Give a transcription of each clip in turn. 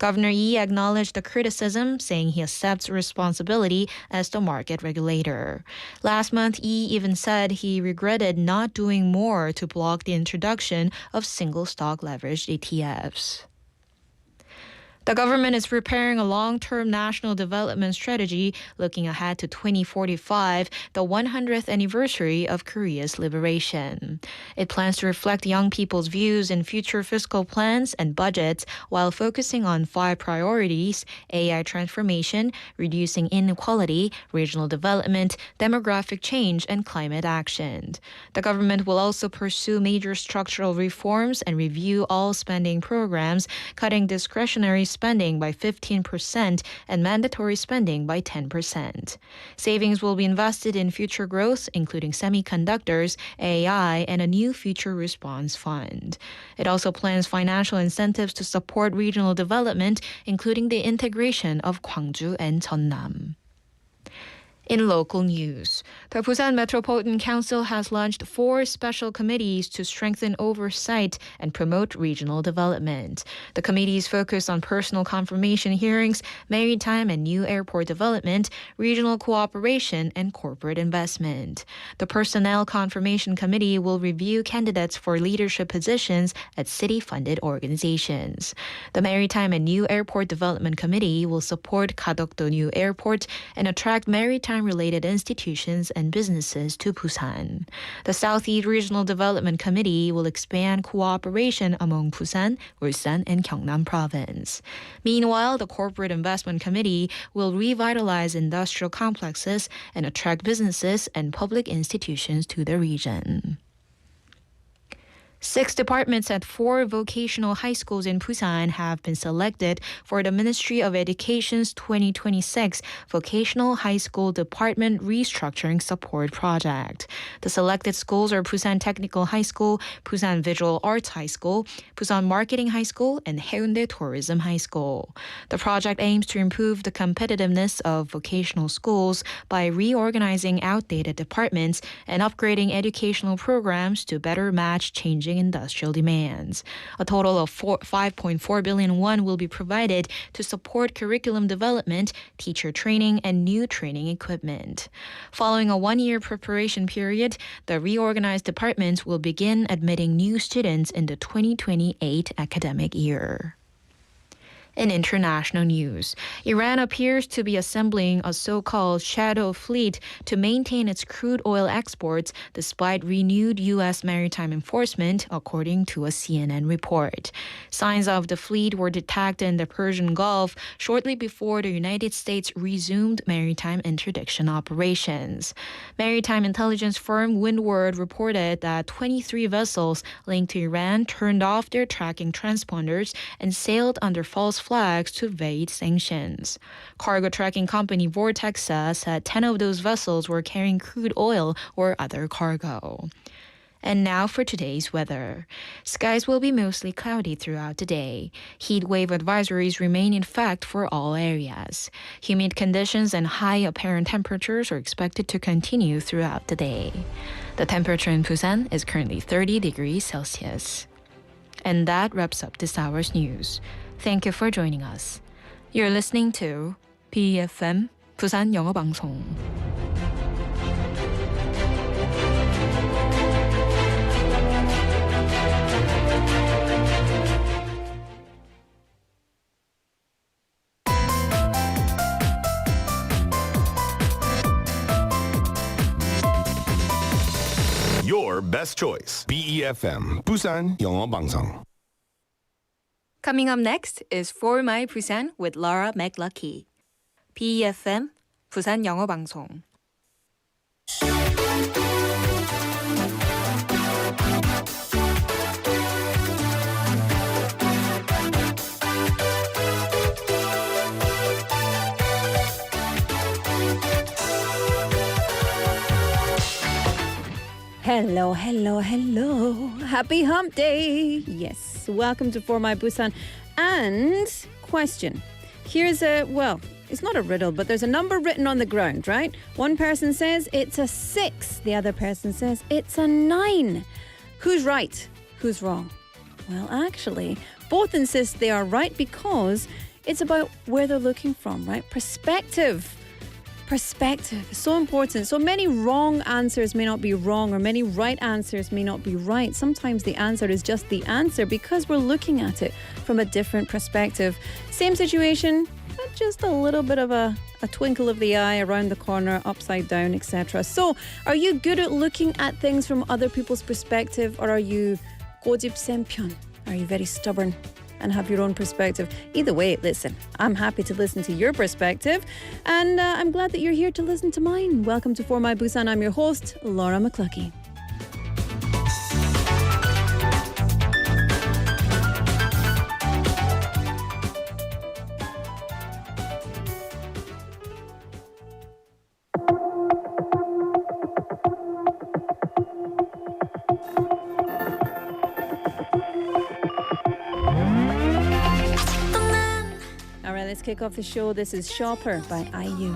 Governor Yi acknowledged the criticism, saying he accepts responsibility as the market regulator. Last month, Yi even said he regretted not doing more to block the introduction of single-stock leveraged ETFs. The government is preparing a long-term national development strategy looking ahead to 2045, the 100th anniversary of Korea's liberation. It plans to reflect young people's views in future fiscal plans and budgets while focusing on 5 priorities: AI transformation, reducing inequality, regional development, demographic change, and climate action. The government will also pursue major structural reforms and review all spending programs, cutting discretionary spending by 15% and mandatory spending by 10%. Savings will be invested in future growth, including semiconductors, AI, and a new future response fund. It also plans financial incentives to support regional development, including the integration of Gwangju and Jeonnam. In local news, the Busan Metropolitan Council has launched 4 special committees to strengthen oversight and promote regional development. The committees focus on personal confirmation hearings, maritime and new airport development, regional cooperation, and corporate investment. The Personnel Confirmation Committee will review candidates for leadership positions at city-funded organizations. The Maritime and New Airport Development Committee will support Kadokdo New Airport and attract maritime-related institutions and businesses to Busan. The Southeast Regional Development Committee will expand cooperation among Busan, Ulsan, and Gyeongnam Province. Meanwhile, the Corporate Investment Committee will revitalize industrial complexes and attract businesses and public institutions to the region. 6 departments at 4 vocational high schools in Busan have been selected for the Ministry of Education's 2026 Vocational High School Department Restructuring Support Project. The selected schools are Busan Technical High School, Busan Visual Arts High School, Busan Marketing High School, and Haeundae Tourism High School. The project aims to improve the competitiveness of vocational schools by reorganizing outdated departments and upgrading educational programs to better match changing industrial demands. A total of 5.4 billion won will be provided to support curriculum development, teacher training, and new training equipment. Following a 1-year preparation period, the reorganized departments will begin admitting new students in the 2028 academic year. In international news, Iran appears to be assembling a so-called shadow fleet to maintain its crude oil exports despite renewed U.S. maritime enforcement, according to a CNN report. Signs of the fleet were detected in the Persian Gulf shortly before the United States resumed maritime interdiction operations. Maritime intelligence firm Windward reported that 23 vessels linked to Iran turned off their tracking transponders and sailed under false flags to evade sanctions. Cargo tracking company Vortex says that 10 of those vessels were carrying crude oil or other cargo. And now for today's weather. Skies will be mostly cloudy throughout the day. Heat wave advisories remain in effect for all areas. Humid conditions and high apparent temperatures are expected to continue throughout the day. The temperature in Busan is currently 30 degrees Celsius. And that wraps up this hour's news. Thank you for joining us. You're listening to BeFM 부산영어방송. Your best choice. BeFM 부산영어방송. Coming up next is For My Busan with Dr.McLuckie. BeFM 부산영어방송. Hello, hello, hello. Happy hump day. Yes, welcome to For My Busan. And question. Here's it's not a riddle, but there's a number written on the ground, right? One person says it's a 6. The other person says it's a 9. Who's right? Who's wrong? Well, actually, both insist they are right because It's about where they're looking from, right? Perspective. Perspective is so important. So many wrong answers may not be wrong, or many right answers may not be right. Sometimes the answer is just the answer because we're looking at it from a different perspective. Same situation, but just a little bit of a twinkle of the eye around the corner, upside down, etc. So, are you good at looking at things from other people's perspective, or are you 고집센편? Are you very stubborn and have your own perspective? Either way, listen, I'm happy to listen to your perspective, and I'm glad that you're here to listen to mine. Welcome to For My Busan. I'm your host, Laura McLuckie. Let's kick off the show. This is Shopper by IU.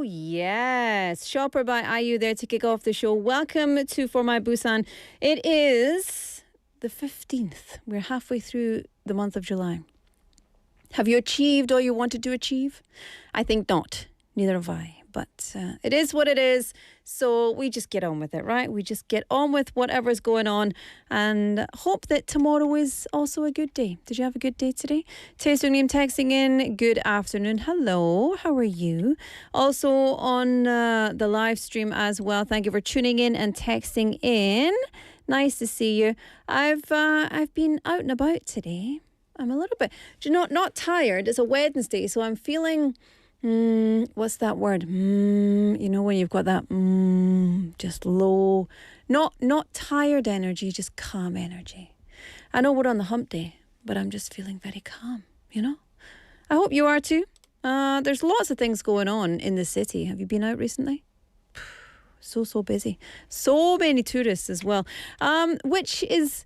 Yes, Shopper by IU there to kick off the show. Welcome to For My Busan. It is the 15th. We're halfway through the month of July. Have you achieved all you wanted to achieve? I think not. Neither have I. But it is what it is. So we just get on with it, right? We just get on with whatever's going on and hope that tomorrow is also a good day. Did you have a good day today? Taesung님 texting in, good afternoon. Hello, how are you? Also on the live stream as well. Thank you for tuning in and texting in. Nice to see you. I've been out and about today. I'm a little bit, do you know, not tired. It's a Wednesday, so I'm feeling, what's that word? You know, when you've got that just low, not tired energy, just calm energy. I know we're on the hump day, but I'm just feeling very calm, you know? I hope you are too. There's lots of things going on in the city. Have you been out recently? So busy. So many tourists as well, which is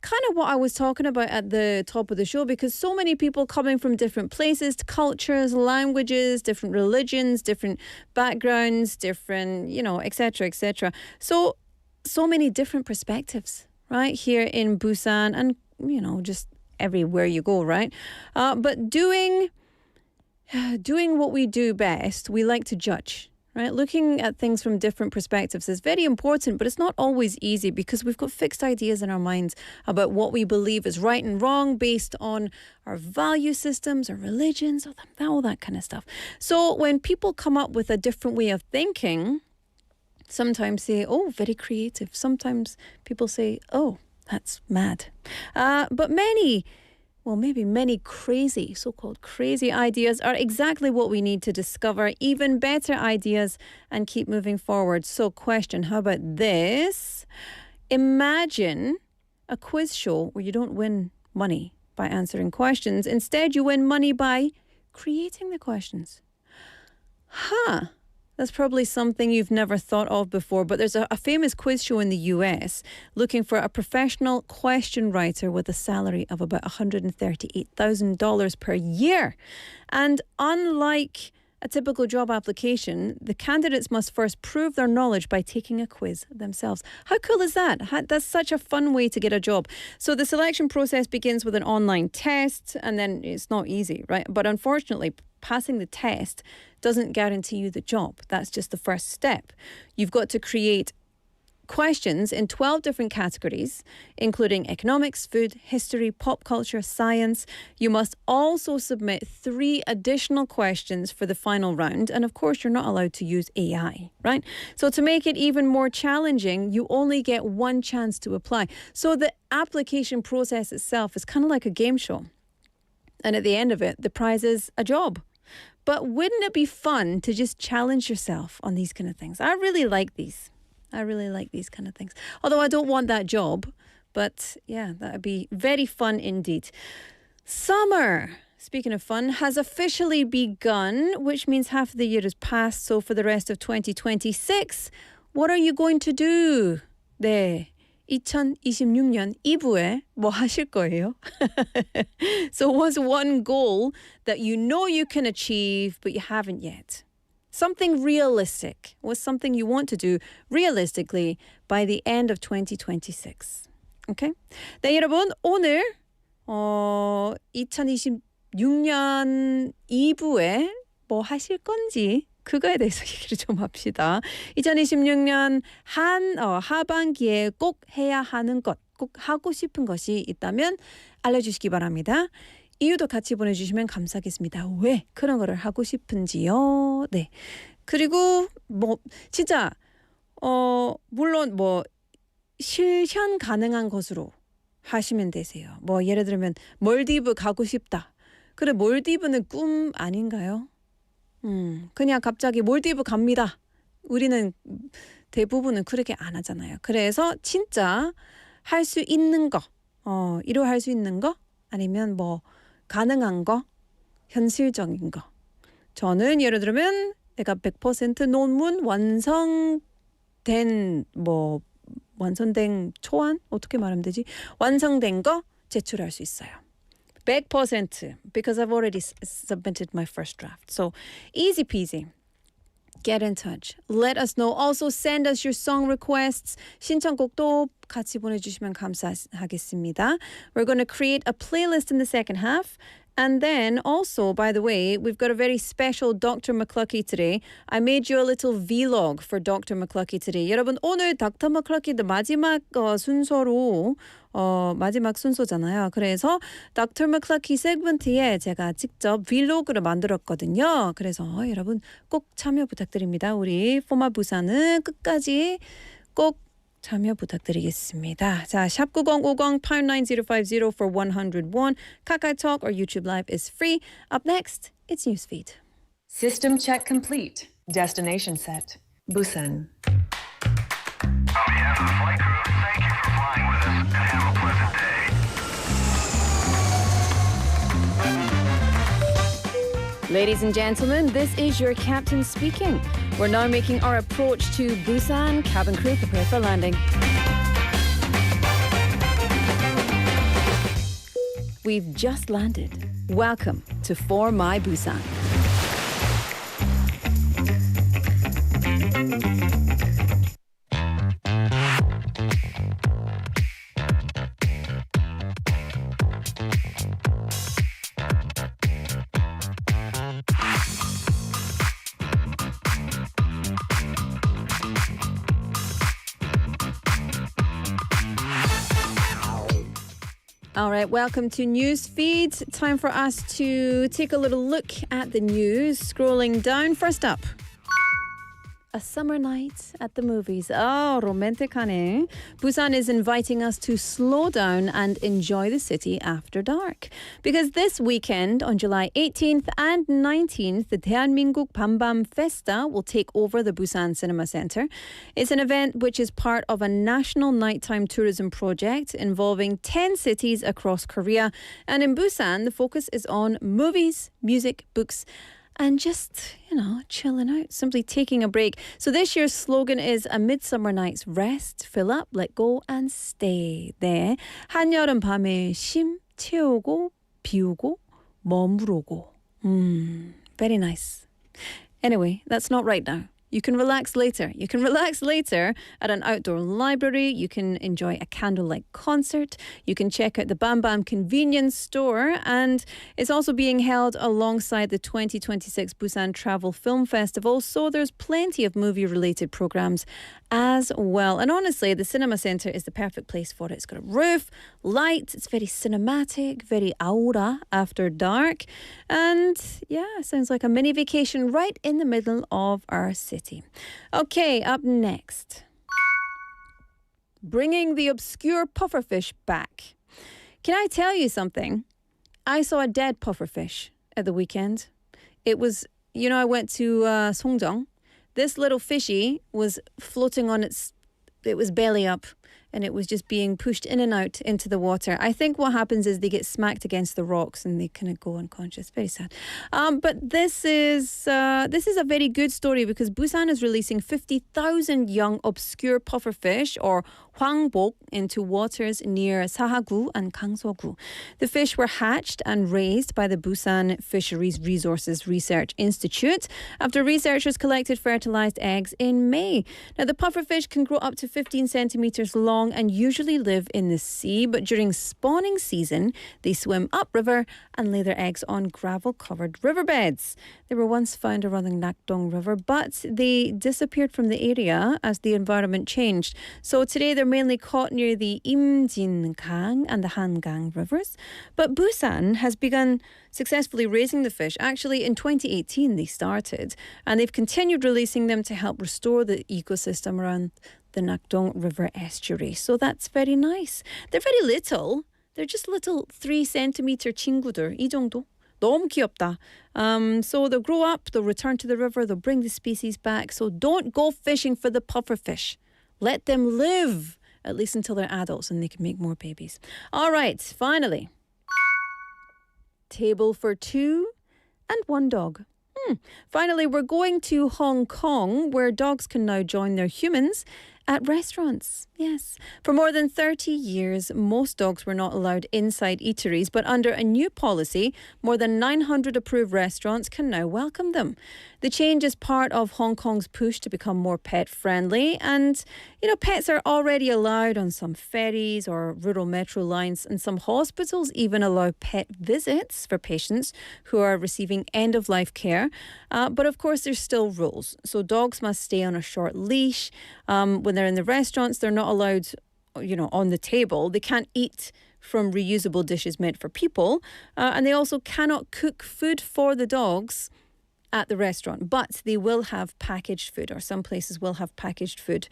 kind of what I was talking about at the top of the show, because so many people coming from different places, cultures, languages, different religions, different backgrounds, different, you know, etc., etc. So many different perspectives, right, here in Busan and, you know, just everywhere you go, right? But doing what we do best, we like to judge. Right? Looking at things from different perspectives is very important, but it's not always easy because we've got fixed ideas in our minds about what we believe is right and wrong based on our value systems, our religions, all that kind of stuff. So when people come up with a different way of thinking, sometimes say, oh, very creative. Sometimes people say, oh, that's mad. But many crazy, so-called crazy ideas are exactly what we need to discover even better ideas and keep moving forward. So question, how about this? Imagine a quiz show where you don't win money by answering questions. Instead, you win money by creating the questions. That's probably something you've never thought of before, but there's a famous quiz show in the US looking for a professional question writer with a salary of about $138,000 per year. And unlike a typical job application, the candidates must first prove their knowledge by taking a quiz themselves. How cool is that? That's such a fun way to get a job. So the selection process begins with an online test, and then it's not easy, right? But unfortunately, passing the test doesn't guarantee you the job. That's just the first step. You've got to create questions in 12 different categories, including economics, food, history, pop culture, science. You must also submit 3 additional questions for the final round. And of course, you're not allowed to use AI, right? So to make it even more challenging, you only get one chance to apply. So the application process itself is kind of like a game show. And at the end of it, the prize is a job. But wouldn't it be fun to just challenge yourself on these kind of things? I really like these. I really like these kind of things. Although I don't want that job. But yeah, that would be very fun indeed. Summer, speaking of fun, has officially begun, which means half of the year has passed. So for the rest of 2026, what are you going to do? 네. 2026년 2부에 뭐 하실 거예요? So what's one goal that you know you can achieve but you haven't yet? Something realistic. What's something you want to do realistically by the end of 2026? Okay? 네, 여러분, 오늘 2026년 2부에 뭐 하실 건지 그거에 대해서 얘기를 좀 합시다. 2026년 하반기에 꼭 해야 하는 것, 꼭 하고 싶은 것이 있다면 알려주시기 바랍니다. 이유도 같이 보내주시면 감사하겠습니다. 왜 그런 거를 하고 싶은지요? 네. 그리고 뭐 진짜 물론 뭐 실현 가능한 것으로 하시면 되세요. 뭐 예를 들면 몰디브 가고 싶다. 그래, 몰디브는 꿈 아닌가요? 그냥 갑자기 몰디브 갑니다. 우리는 대부분은 그렇게 안 하잖아요. 그래서 진짜 할 수 있는 거, 이루어할 수 있는 거, 아니면 뭐 가능한 거, 현실적인 거. 저는 예를 들면 내가 100% 논문 완성된 초안? 어떻게 말하면 되지? 완성된 거 제출할 수 있어요. 100% because I've already submitted my first draft. So easy peasy. Get in touch. Let us know. Also send us your song requests. 신청곡도 같이 보내주시면 감사하겠습니다. We're going to create a playlist in the second half. And then also, by the way, we've got a very special Dr.McLuckie today. I made you a little vlog for Dr.McLuckie today. 여러분, 오늘 Dr.McLuckie도 마지막 순서로 마지막 순서잖아요. 그래서 Dr.McLuckie 세그먼트에 제가 직접 vlog를 만들었거든요. 그래서 여러분 꼭 참여 부탁드립니다. 우리 For My Busan은 끝까지 꼭 참여 부탁드리겠습니다. 자, 샵 9050 59050 for 101. KakaoTalk or YouTube Live is free. Up next, it's Newsfeed. System check complete. Destination set. Busan. On behalf of the flight crew, thank you for flying with us and have a pleasant day. Ladies and gentlemen, this is your captain speaking. We're now making our approach to Busan. Cabin crew, prepare for landing. We've just landed. Welcome to For My Busan. All right, welcome to Newsfeed. Time for us to take a little look at the news. Scrolling down, first up. A summer night at the movies. Oh, romanticane. Busan is inviting us to slow down and enjoy the city after dark. Because this weekend, on July 18th and 19th, the 대한민국 밤밤 Festa will take over the Busan Cinema Center. It's an event which is part of a national nighttime tourism project involving 10 cities across Korea. And in Busan, the focus is on movies, music, books, and just, chilling out, simply taking a break. So this year's slogan is A Midsummer Night's Rest, Fill Up, Let Go and Stay. 네, 한여름 밤에 쉼 채우고 비우고 머무르고. Very nice. Anyway, that's not right now. You can relax later. You can relax later at an outdoor library. You can enjoy a candlelight concert. You can check out the Bam Bam convenience store. And it's also being held alongside the 2026 Busan Travel Film Festival. So there's plenty of movie-related programs as well. And honestly, the cinema centre is the perfect place for it. It's got a roof, light. It's very cinematic, very aura after dark. And yeah, sounds like a mini vacation right in the middle of our city. Okay, up next. Bringing the obscure pufferfish back. Can I tell you something? I saw a dead pufferfish at the weekend. It was, I went to Songjeong. This little fishy was floating on it was belly up, and it was just being pushed in and out into the water. I think what happens is they get smacked against the rocks and they kind of go unconscious. Very sad. But this is a very good story because Busan is releasing 50,000 young obscure pufferfish or hwangbok into waters near Sahagu and Gangso-gu. The fish were hatched and raised by the Busan Fisheries Resources Research Institute after researchers collected fertilized eggs in May. Now, the pufferfish can grow up to 15 centimeters long and usually live in the sea, but during spawning season, they swim upriver and lay their eggs on gravel-covered riverbeds. They were once found around the Nakdong River, but they disappeared from the area as the environment changed. So today they're mainly caught near the Imjin-gang and the Hangang rivers. But Busan has begun successfully raising the fish. Actually, in 2018 they started, and they've continued releasing them to help restore the ecosystem around the Nakdong River estuary. So that's very nice. They're very little. They're just little 3cm 친구들, 이 정도. 너무 귀엽다. So they'll grow up, they'll return to the river, they'll bring the species back. So don't go fishing for the pufferfish. Let them live, at least until they're adults and they can make more babies. All right, finally. Table for two and one dog. Finally, we're going to Hong Kong, where dogs can now join their humans at restaurants. Yes. For more than 30 years, most dogs were not allowed inside eateries, but under a new policy, more than 900 approved restaurants can now welcome them. The change is part of Hong Kong's push to become more pet-friendly, and, pets are already allowed on some ferries or rural metro lines, and some hospitals even allow pet visits for patients who are receiving end-of-life care. But of course, there's still rules. So dogs must stay on a short leash. When they're in the restaurants, they're not allowed, on the table. They can't eat from reusable dishes meant for people. And they also cannot cook food for the dogs at the restaurant, but they will have packaged food, or some places will have packaged food,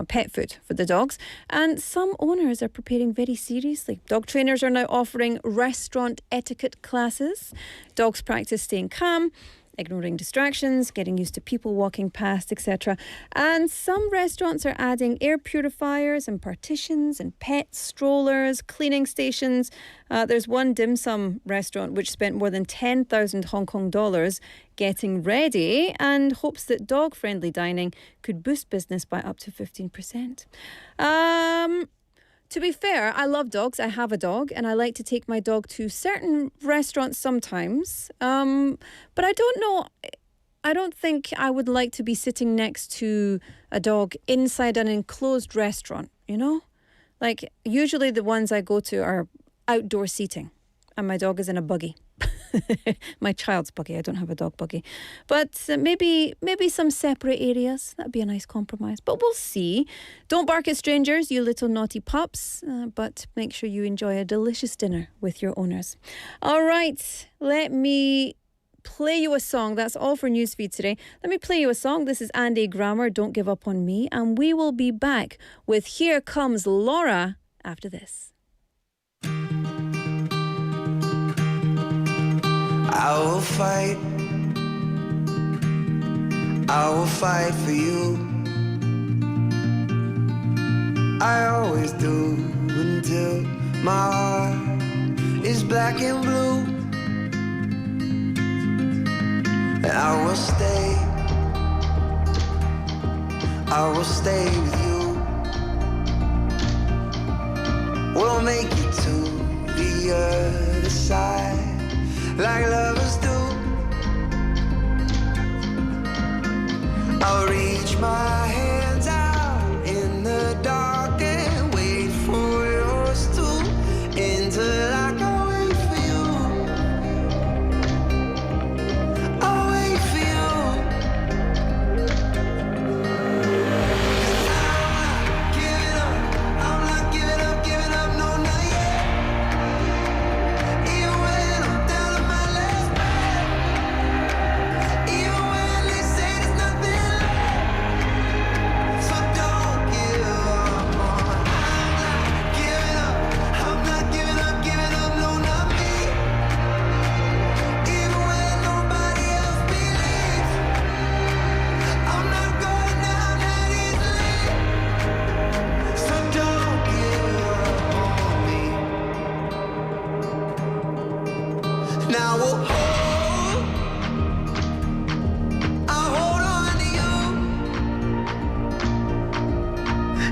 pet food for the dogs. And some owners are preparing very seriously. Dog trainers are now offering restaurant etiquette classes. Dogs practice staying calm, ignoring distractions, getting used to people walking past, etc. And some restaurants are adding air purifiers and partitions and pet strollers, cleaning stations. There's one dim sum restaurant which spent more than 10,000 Hong Kong dollars getting ready and hopes that dog-friendly dining could boost business by up to 15%. To be fair, I love dogs. I have a dog and I like to take my dog to certain restaurants sometimes. But I don't know. I don't think I would like to be sitting next to a dog inside an enclosed restaurant, you know? Like, usually the ones I go to are outdoor seating and my dog is in a buggy. My child's buggy. I don't have a dog buggy. But maybe some separate areas. That'd be a nice compromise. But we'll see. Don't bark at strangers, you little naughty pups. But make sure you enjoy a delicious dinner with your owners. All right. Let me play you a song. That's all for Newsfeed today. Let me play you a song. This is Andy Grammer, Don't Give Up on Me. And we will be back with Here Comes Laura after this. I will fight for you. I always do until my heart is black and blue. And I will stay with you. We'll make it to the other side like lovers do. I'll reach my hands out in the dark and wait for yours too, until I can wait for you. I'll wait for you. 'Cause I'm not giving up, no, not yet. Even when I'm down to my last breath, even when they say there's nothing left, so don't give up on. I'm not giving up, no, not me. Even when nobody else believes, I'm not going down that easily, so don't give up on me. Now I'll hold on to you.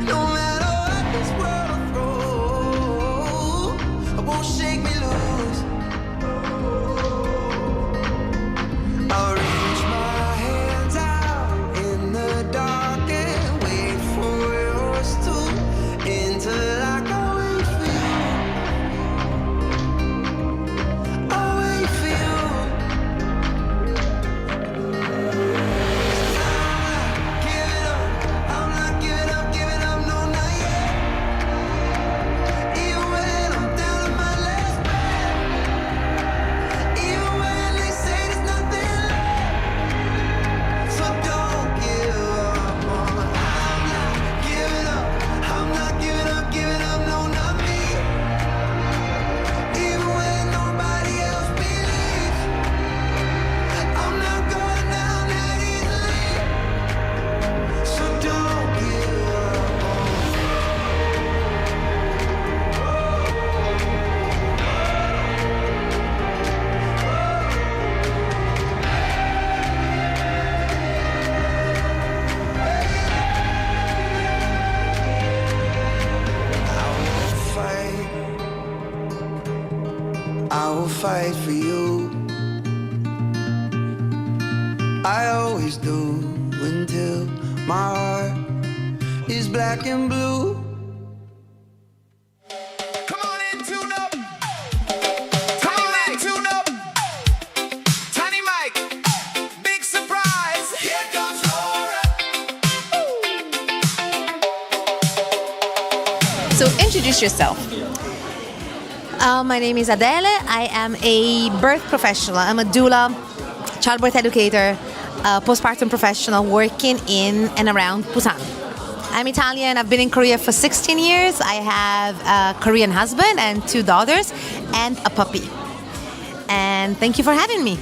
No matter what this world throws, it won't shake me loose. I'll reach my hands out in the dark and wait for yours too, until I can wait for you. I'll wait for you. I'm not giving up, no, not yet. Even when I'm down to my last breath, even when they say there's nothing left, so don't give up on. I'm not giving up, no, not me. Even when nobody else believes, I'm not going down that easily, so don't give up on. I will fight for you. I always do until my heart is black and blue. Come on and tune up. Come on and tune up. Tiny Mike, big surprise. Here comes Laura. So introduce yourself. My name is Adele. I am a birth professional. I'm a doula, childbirth educator, postpartum professional working in and around Busan. I'm Italian. I've been in Korea for 16 years. I have a Korean husband and 2 daughters and a puppy. And thank you for having me.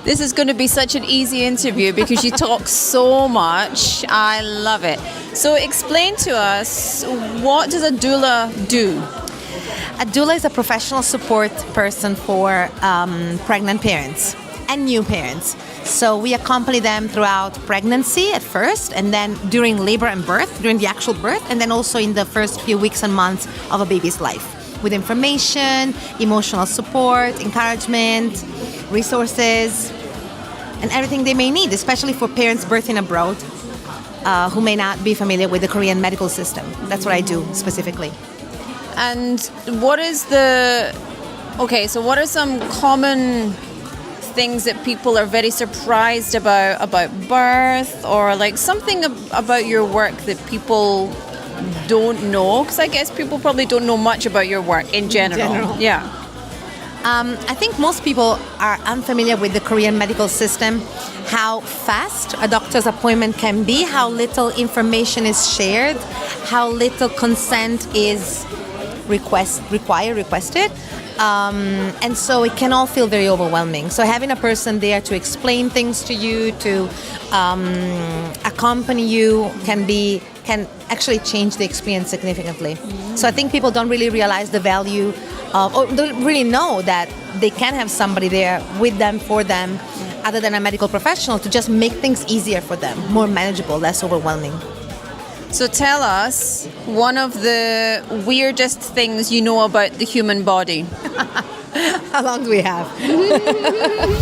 This is going to be such an easy interview because you talk so much. I love it. So explain to us, what does a doula do? A doula is a professional support person for pregnant parents and new parents. So we accompany them throughout pregnancy at first, and then during labor and birth, during the actual birth, and then also in the first few weeks and months of a baby's life, with information, emotional support, encouragement, resources, and everything they may need, especially for parents birthing abroad who may not be familiar with the Korean medical system. That's what I do specifically. And what is so what are some common things that people are very surprised about birth, or like something about your work that people don't know? Because I guess people probably don't know much about your work in general. Yeah. I think most people are unfamiliar with the Korean medical system, how fast a doctor's appointment can be, how little information is shared, how little consent is requested. And so it can all feel very overwhelming. So having a person there to explain things to you, to accompany you, can actually change the experience significantly. So I think people don't really realize the value of, or don't really know that they can have somebody there with them, for them, other than a medical professional, to just make things easier for them, more manageable, less overwhelming. So tell us one of the weirdest things you know about the human body. How long do we have?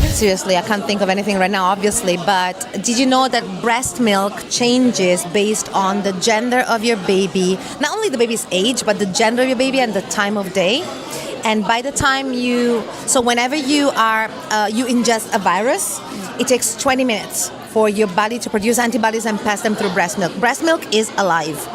Seriously, I can't think of anything right now, obviously, but did you know that breast milk changes based on the gender of your baby? Not only the baby's age, but the gender of your baby and the time of day. And by the time whenever you ingest a virus, it takes 20 minutes for your body to produce antibodies and pass them through breast milk. Breast milk is alive.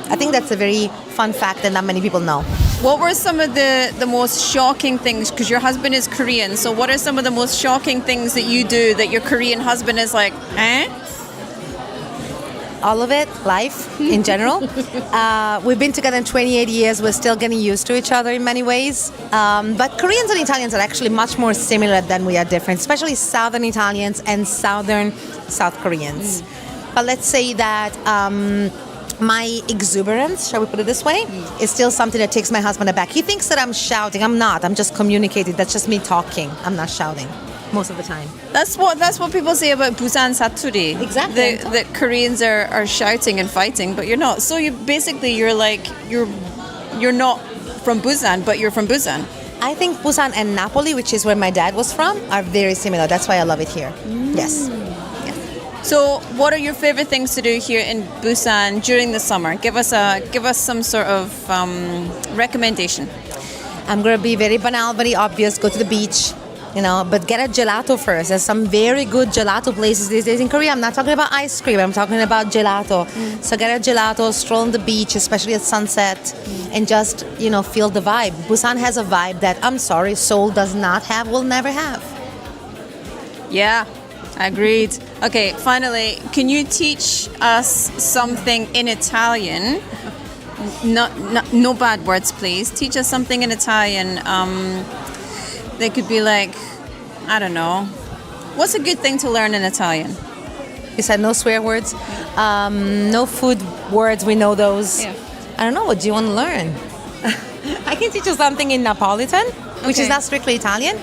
I think that's a very fun fact that not many people know. What were some of the most shocking things? Because your husband is Korean, so what are some of the most shocking things that you do that your Korean husband is like, eh? All of it, life in general. We've been together 28 years. We're still getting used to each other in many ways. But Koreans and Italians are actually much more similar than we are different, especially Southern Italians and Southern South Koreans. But let's say that my exuberance, shall we put it this way, is still something that takes my husband aback. He thinks that I'm shouting. I'm not. I'm just communicating. That's just me talking. I'm not shouting most of the time. That's what people say about Busan Saturi. Exactly. That Koreans are shouting and fighting, but you're not. So you're not from Busan, but you're from Busan. I think Busan and Napoli, which is where my dad was from, are very similar. That's why I love it here. Yes. So, what are your favorite things to do here in Busan during the summer? Give us some sort of recommendation. I'm gonna be very banal, very obvious. Go to the beach, but get a gelato first. There's some very good gelato places these days in Korea. I'm not talking about ice cream. I'm talking about gelato. So get a gelato, stroll on the beach, especially at sunset, and just feel the vibe. Busan has a vibe that, I'm sorry, Seoul does not have, will never have. Yeah. Agreed. Okay, finally, can you teach us something in Italian? No bad words, please. Teach us something in Italian. They could be like, I don't know. What's a good thing to learn in Italian? You said no swear words, no food words. We know those. Yeah. I don't know. What do you want to learn? I can teach you something in Napolitan, which is not strictly Italian.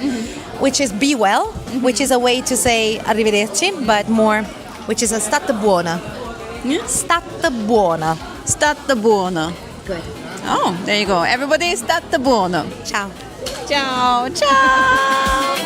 Which is be well, which is a way to say arrivederci, but more, which is a stata buona. Stata buona. Stata buona. Good. Oh, there you go. Everybody, stata buona. Ciao. Ciao, ciao.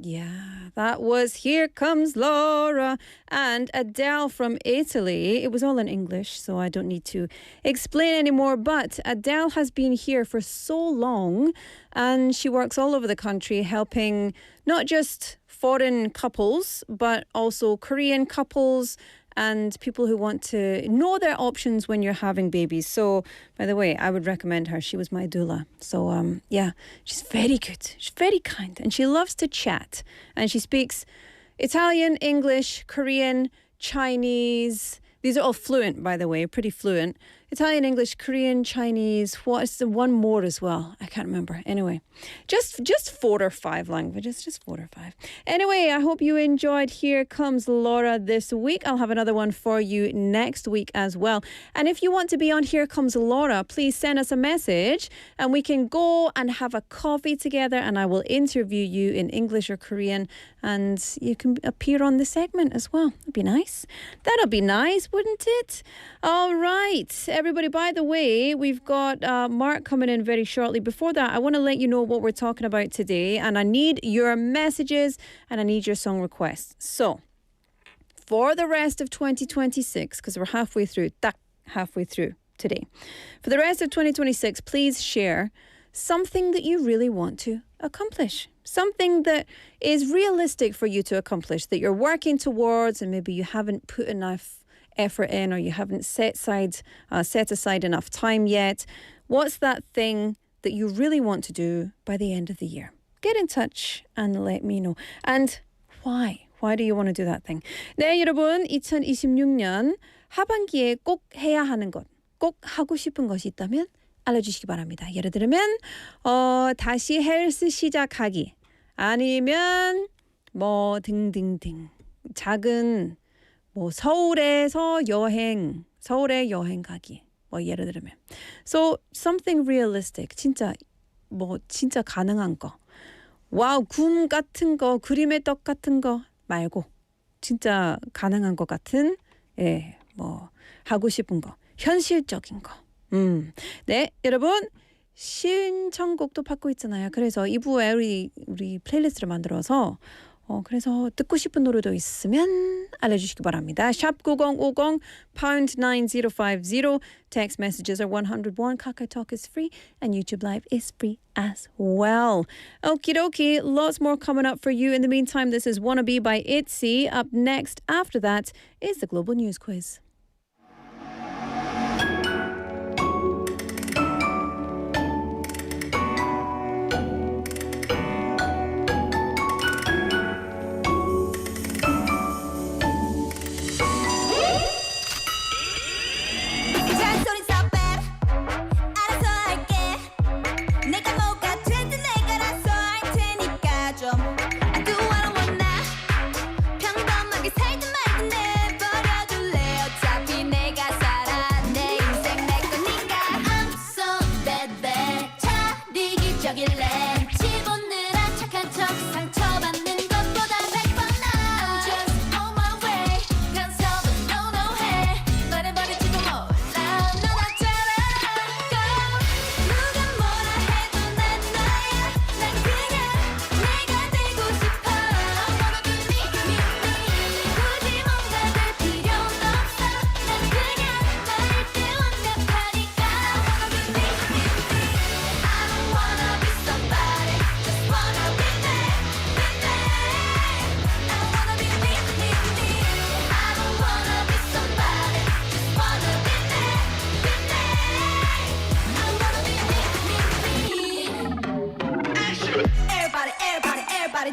Yeah, that was Here Comes Laura and Adele from Italy. It was all in English, so I don't need to explain anymore. But Adele has been here for so long, and she works all over the country helping not just foreign couples, but also Korean couples and people who want to know their options when you're having babies. So, by the way, I would recommend her. She was my doula. So, yeah, she's very good. She's very kind, and she loves to chat. And she speaks Italian, English, Korean, Chinese. These are all fluent, by the way, pretty fluent. Italian, English, Korean, Chinese. What is the one more as well? I can't remember. Anyway, just 4 or 5 languages, just 4 or 5. Anyway, I hope you enjoyed Here Comes Laura this week. I'll have another one for you next week as well. And if you want to be on Here Comes Laura, please send us a message and we can go and have a coffee together and I will interview you in English or Korean and you can appear on the segment as well. That'd be nice. That'll be nice, wouldn't it? All right. Everybody, by the way, we've got Mark coming in very shortly. Before that, I want to let you know what we're talking about today, and I need your messages and I need your song requests. So, for the rest of 2026, because we're halfway through today. For the rest of 2026, please share something that you really want to accomplish. Something that is realistic for you to accomplish, that you're working towards, and maybe you haven't put enough effort in or you haven't set aside enough time yet. What's that thing that you really want to do by the end of the year? Get in touch and let me know. And why? Why do you want to do that thing? 네, 여러분, 2026년 하반기에 꼭 해야 하는 것, 꼭 하고 싶은 것이 있다면 알려주시기 바랍니다. 예를 들면 다시 헬스 시작하기 아니면 뭐 등등등 작은 뭐 서울에 여행 가기 뭐 예를 들면 so something realistic 진짜 가능한 거 와우 굼 같은 거 그림의 떡 같은 거 말고 진짜 가능한 것 같은 뭐 하고 싶은 거 현실적인 거 네 여러분 신청곡도 받고 있잖아요. 그래서 2부에 우리 플레이리스트를 만들어서 그래서 듣고 싶은 노래도 있으면 알려주시기 바랍니다. 샵 9050 pound 9050 text messages are 101. KakaoTalk is free and YouTube Live is free as well. Okie dokie, lots more coming up for you. In the meantime, this is Wannabe by ITZY. Up next after that is the Global News Quiz.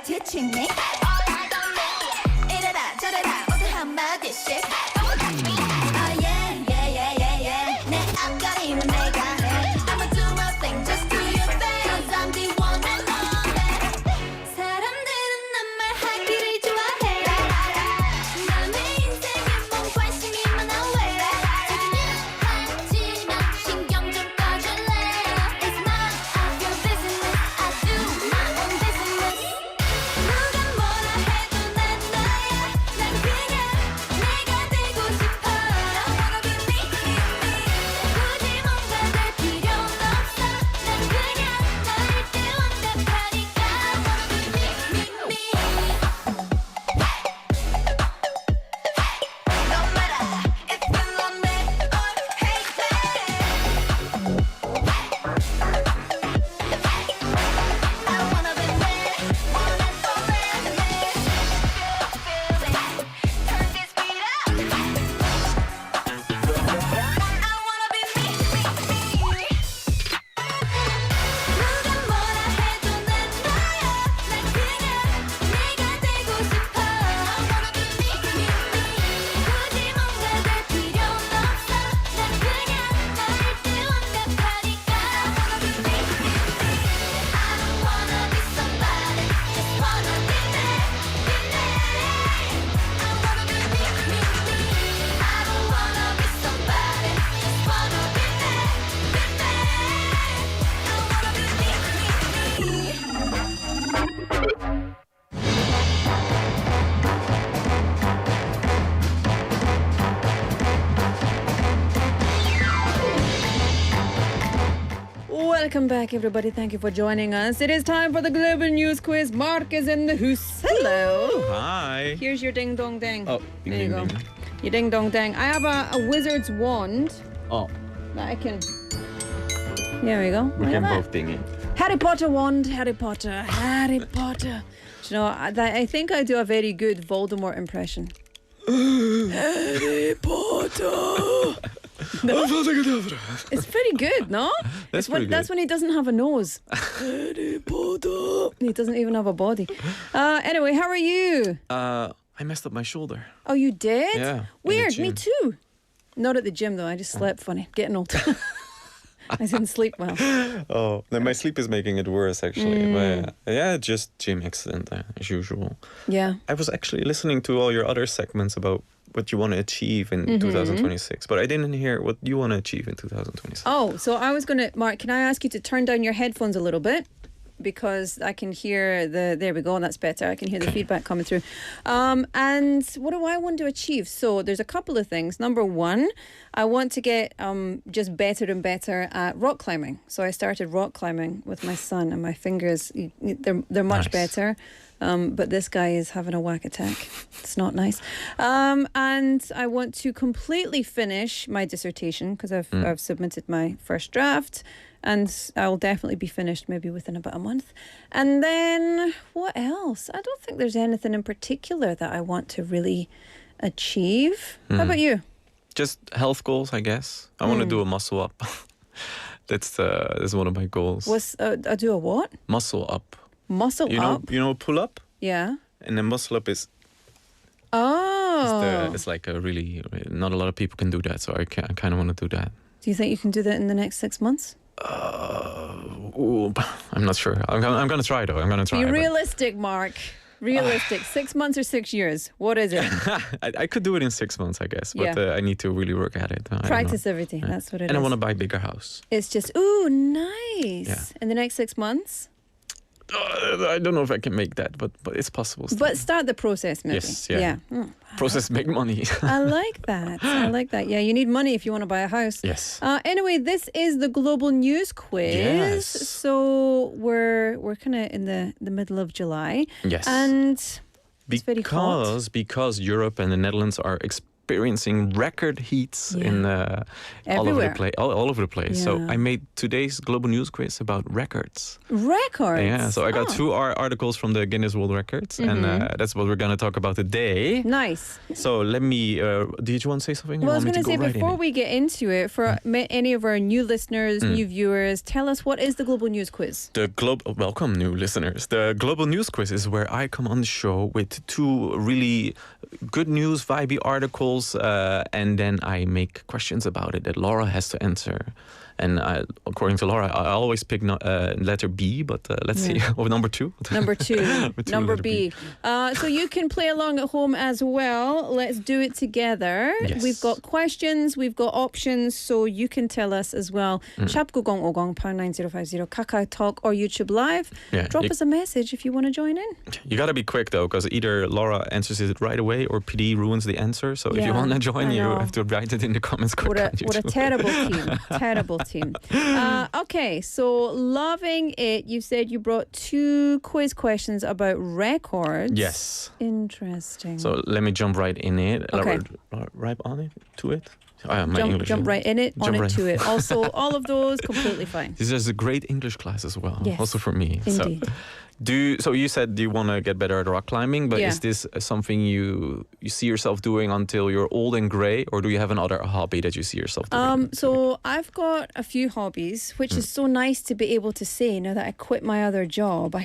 Teaching me all eyes on me 이래라 저래라 모두 한마디씩 Oh yeah yeah yeah yeah yeah 내 앞가림은 내가 해 I'ma do my thing just do your thing Cause I'm the one and only 사람들은 난 말하기를 좋아해 난 내 인생에 뭔 관심이 많아 왜 하지만 신경 좀 꺼줄래 It's none of your business I do my own business 누가 뭐라 Welcome back, everybody. Thank you for joining us. It is time for the Global News Quiz. Mark is in the house. Hello. Hi. Here's your ding dong dang. Oh, ding, there you ding, go. ding. Your ding dong dang. I have a wizard's wand Oh, that I can. There we go. we Look can at that. both ding it. Harry Potter wand. Harry Potter. Harry Potter. Do you know, I think I do a very good Voldemort impression. Harry Potter. It's pretty good, no? That's It's when, pretty That's good. when he doesn't have a nose. Harry Potter. He doesn't even have a body. Anyway, how are you? I messed up my shoulder. Oh, you did? Yeah, in the Weird. Me gym. too. Not at the gym though. I just slept funny. Getting old. I didn't sleep well. Oh, then my sleep is making it worse actually. But yeah, just gym accident as usual. Yeah. I was actually listening to all your other segments about what you want to achieve in Mm-hmm. 2026, but I didn't hear what you want to achieve in 2026. Oh, so I was going to, Mark, can I ask you to turn down your headphones a little bit? Because I can hear there we go, that's better. I can hear the feedback coming through. And what do I want to achieve? So there's a couple of things. Number one, I want to get just better and better at rock climbing. So I started rock climbing with my son, and my fingers, they're much Nice. better. But this guy is having a whack attack. It's not nice. And I want to completely finish my dissertation because I've submitted my first draft. And I'll definitely be finished maybe within about a month. And then what else? I don't think there's anything in particular that I want to really achieve. How about you? Just health goals, I guess. I want to do a muscle up. That's one of my goals. I do a what? Muscle up. Muscle You up? know pull up? Yeah. And then muscle up is Oh. it's like a really, not a lot of people can do that, so I kind of want to do that. Do you think you can do that in the next 6 months? Ooh, I'm not sure. I'm gonna try though. I'm gonna try. Be but realistic, Mark. Realistic. 6 months or 6 years? What is it? I could do it in 6 months, I guess, but Yeah. I need to really work at it. I don't know. Practice everything. That's what it is. And I want to buy a bigger house. It's just, ooh, nice. Yeah. In the next 6 months? I don't know if I can make that, but it's possible. Still. But start the process, maybe. Yes, yeah. Mm. Process make money. I like that. I like that. Yeah, you need money if you want to buy a house. Yes. Anyway, this is the global news quiz. Yes. So we're kind of in the middle of July. Yes. And it's very hot. because Europe and the Netherlands are experiencing record heats in Everywhere. all over the place. So Yeah. I made today's global news quiz about records. Records. Yeah, so I got Oh, 2 articles from the Guinness World Records, and that's what we're going to talk about today. nice. So let me. Did you want to say something? Well, I was going to say, before we get into it, for any of our new listeners, new viewers, tell us, what is the global news quiz? Welcome, new listeners. The global news quiz is where I come on the show with 2 really good news, vibey articles, and then I make questions about it that Laura has to answer. And according to Laura, I always pick letter B, but let's see. Or number 2. Number 2, With number letter B. So you can play along at home as well. Let's do it together. Yes. We've got questions, we've got options, so you can tell us as well. 샵 9050 #9050 Kakao Talk or YouTube Live. Yeah, Drop us a message if you want to join in. You got to be quick, though, because either Laura answers it right away or PD ruins the answer. So if you Yeah, want to join, I you know. have to write it in the comments quick. What a on YouTube. terrible team. Terrible team. Okay, so loving it. You said you brought 2 quiz questions about records. Yes. Interesting. So let me jump right in it. Okay. Right on it, to it. My English. jump right in it, on Jump it, right- to it. Also, all of those completely fine. This is a great English class as well. Yes, Also for me. indeed. So you said you want to get better at rock climbing, but Yeah. is this something you see yourself doing until you're old and gray, or do you have another hobby that you see yourself doing? So I've got a few hobbies, which is so nice to be able to say now that I quit my other job. I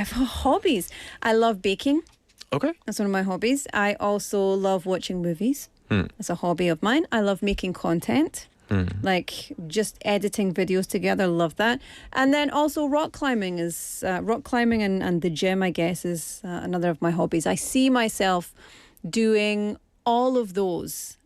have hobbies. I love baking. Okay. That's one of my hobbies. I also love watching movies. That's a hobby of mine. I love making content. Like just editing videos together, love that. And then also rock climbing and the gym, I guess, is another of my hobbies. I see myself doing all of those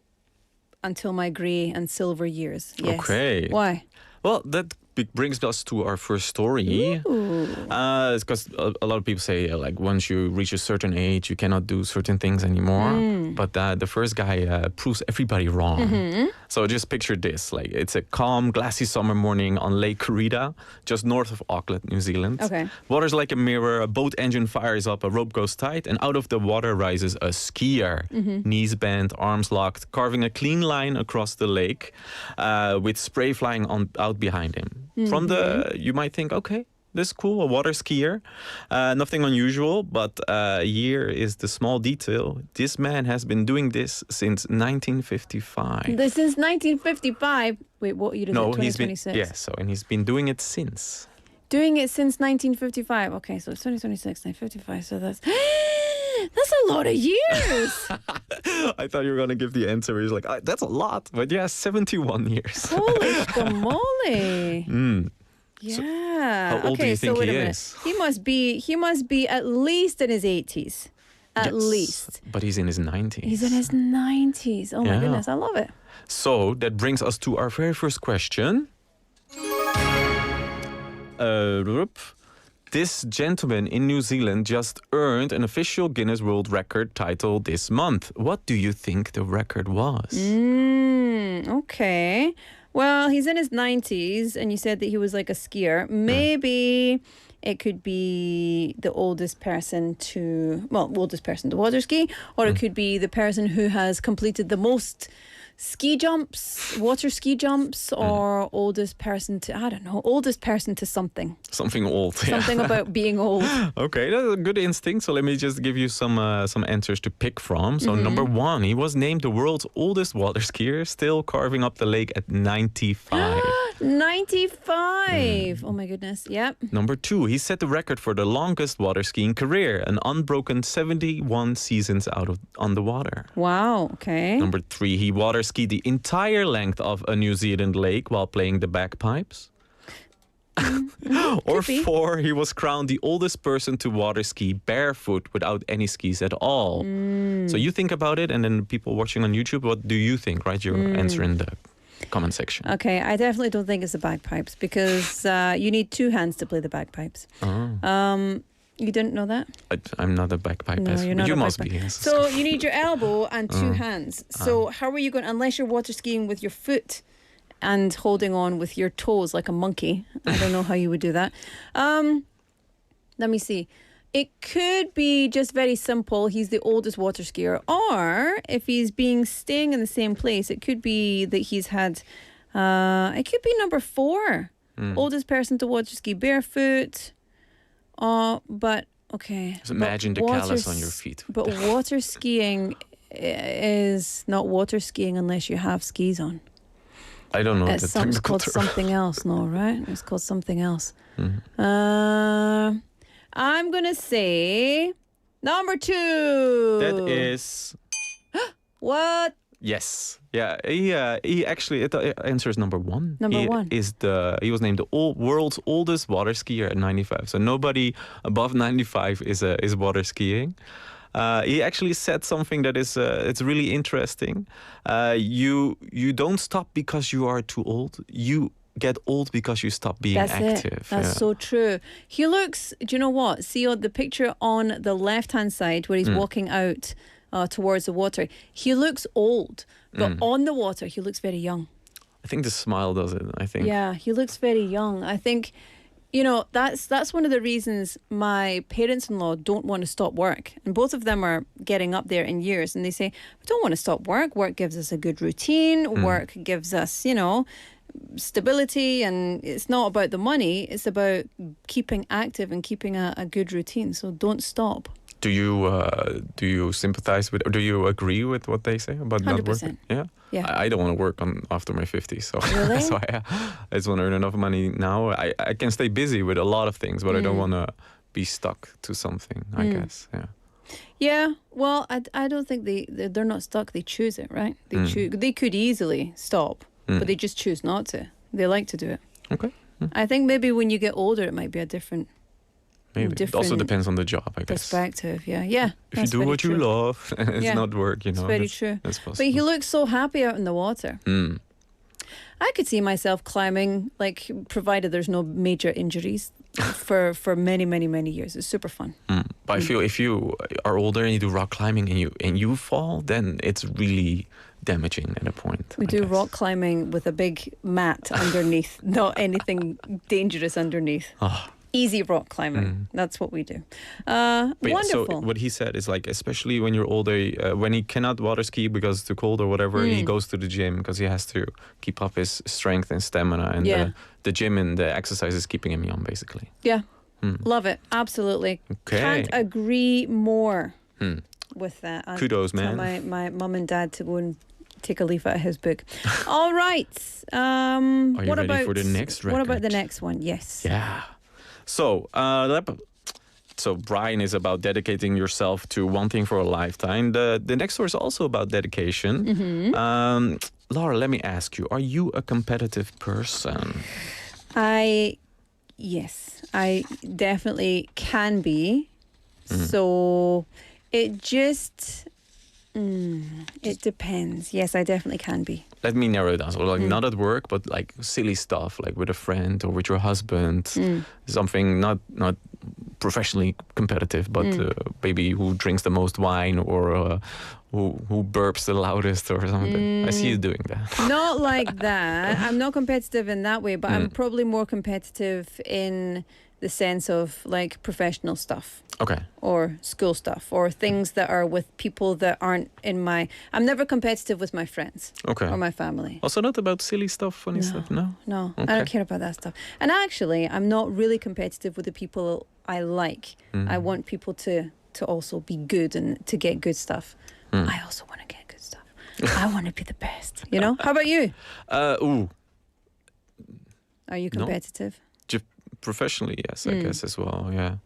until my grey and silver years. Yes. Okay. Why? Well, that brings us to our first story. Ooh. Oh. Because a lot of people say like once you reach a certain age, you cannot do certain things anymore. But the first guy proves everybody wrong. So just picture this: like it's a calm, glassy summer morning on Lake Kurita, just north of Auckland, New Zealand. Okay. Water's like a mirror. A boat engine fires up. A rope goes tight, and out of the water rises a skier, knees bent, arms locked, carving a clean line across the lake, with spray flying out behind him. From you might think, okay, this is cool, a water skier. Nothing unusual, but here is the small detail. This man has been doing this since 1955. Since 1955. Wait, what year is No, it? he's been 2026. and he's been doing it since. Doing it since 1955. Okay, so it's 2026, 1955. So that's a lot of years. I thought you were gonna give the answer. He's like, that's a lot, but yeah, 71 years. Holy schmoly. Yeah. How old do you think so wait he a minute. is? He must be at least in his 80s. At Yes, least. but he's in his 90s. He's in his 90s. Oh my Yeah. goodness, I love it. So that brings us to our very first question. This gentleman in New Zealand just earned an official Guinness World Record title this month. What do you think the record was? Okay. Well, he's in his 90s, and you said that he was like a skier. Maybe it could be the oldest person to water ski, or it could be the person who has completed the most water ski jumps, or oldest person to something. Something old. yeah. Something about being old. Okay, that's a good instinct. So let me just give you some answers to pick from. So number one, he was named the world's oldest water skier, still carving up the lake at 95. 95. Oh my goodness. Yep. Number two, he set the record for the longest water skiing career, an unbroken 71 seasons on the water. Wow. Okay. Number three, he water skied the entire length of a New Zealand lake while playing the bagpipes. Or be. four, he was crowned the oldest person to water ski barefoot without any skis at all. So you think about it, and then people watching on YouTube, what do you think? Write your answer in the comment section. Okay, I definitely don't think it's the bagpipes, because you need two hands to play the bagpipes. You didn't know that? I'm not a bagpipe. No, you're not you a must bagpipe. be. Yes. So you need your elbow and two hands. So how are you going, unless you're water skiing with your foot and holding on with your toes like a monkey? I don't know how you would do that. Let me see. It could be just very simple. He's the oldest water skier. Or if he's staying in the same place, it could be that he's had, it could be number four. Oldest person to water ski barefoot. But okay. Just imagine the callus on your feet. But water skiing is not water skiing unless you have skis on. I don't know the It's technical called term. something else, no, right? It's called something else. I'm gonna say number two. That is What? yes. Yeah, he actually the answer is number one. Number one. He was named the world's oldest water skier at 95. So nobody above 95 is water skiing. He actually said something that is it's really interesting. You don't stop because you are too old. You get old because you stop being active. That's so true. He looks, do you know what? See the picture on the left-hand side where he's walking out towards the water. He looks old, but on the water, he looks very young. I think the smile does it, I think. Yeah, he looks very young. I think, that's one of the reasons my parents-in-law don't want to stop work. And both of them are getting up there in years. And they say, we don't want to stop work. Work gives us a good routine. Work gives us, stability. And it's not about the money. It's about keeping active and keeping a good routine. So don't stop. Do you sympathize with, or do you agree with what they say about not 100%. working? Yeah. Yeah. I don't want to work after my 50s, so Really? so I just want to earn enough money now. I can stay busy with a lot of things, but I don't want to be stuck to something. I guess. Yeah. Yeah, well, I don't think they're not stuck. They choose it, right? They could easily stop, but they just choose not to. They like to do it. Okay. I think maybe when you get older, it might be a different Maybe. It also depends on the job, I guess. perspective. Yeah. If you do what you love, it's Yeah. not work, It's very true. That's possible. But he looks so happy out in the water. I could see myself climbing, like, provided there's no major injuries, for many, many, many years. It's super fun. But I feel if you are older and you do rock climbing and you fall, then it's really damaging at a point. We I do guess. rock climbing with a big mat underneath, not anything dangerous underneath. Oh. Easy rock climbing. That's what we do. But yeah, Wonderful. so what he said is like, especially when you're older, when he cannot water ski because it's too cold or whatever, he goes to the gym because he has to keep up his strength and stamina. And Yeah. the gym and the exercise is keeping him young, basically. Yeah. Love it. Absolutely. Okay. Can't agree more with that. I'll Kudos, tell man. my mum and dad to go and take a leaf out of his book. All right. Are you what ready about for the next What about the record? next one? Yes. Yeah. So, so Brian is about dedicating yourself to one thing for a lifetime. The next story is also about dedication. Laura, let me ask you: are you a competitive person? Yes, I definitely can be. So it just it depends. Yes, I definitely can be. Let me narrow it down. So, like, not at work, but like silly stuff, like with a friend or with your husband. Something not professionally competitive, but maybe who drinks the most wine or who burps the loudest or something. I see you doing that. Not like that. I'm not competitive in that way, but I'm probably more competitive in the sense of like professional stuff. Okay. Or school stuff, or things that are with people that aren't in my... I'm never competitive with my friends Okay. or my family. Also not about silly stuff, funny stuff, no? No, I Okay. don't care about that stuff. And actually, I'm not really competitive with the people I like. I want people to also be good and to get good stuff. I also want to get good stuff. I want to be the best, you know? How about you? Are you No. competitive? Professionally, yes, I guess as well, yeah.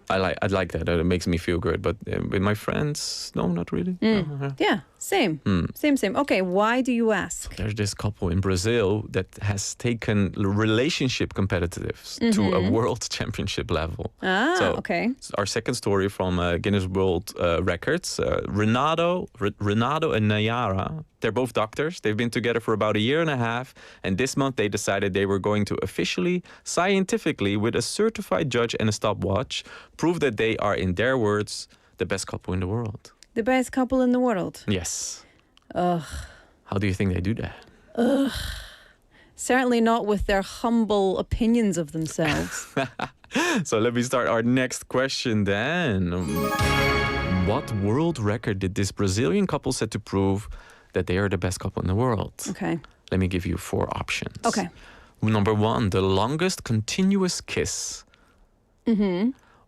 I like that. It makes me feel good. But with my friends, no, not really. No, Yeah, same. Same. Okay, why do you ask? There's this couple in Brazil that has taken relationship competitives to a world championship level. Okay. Our second story from Guinness World Records. Renato and Nayara, they're both doctors. They've been together for about a year and a half. And this month they decided they were going to officially, scientifically, with a certified judge and a stopwatch, prove that they are, in their words, the best couple in the world. The best couple in the world. Yes. Ugh. How do you think they do that? Ugh. Certainly not with their humble opinions of themselves. So let me start our next question then. What world record did this Brazilian couple set to prove that they are the best couple in the world? Okay. Let me give you 4 options. Okay. Number 1, the longest continuous kiss.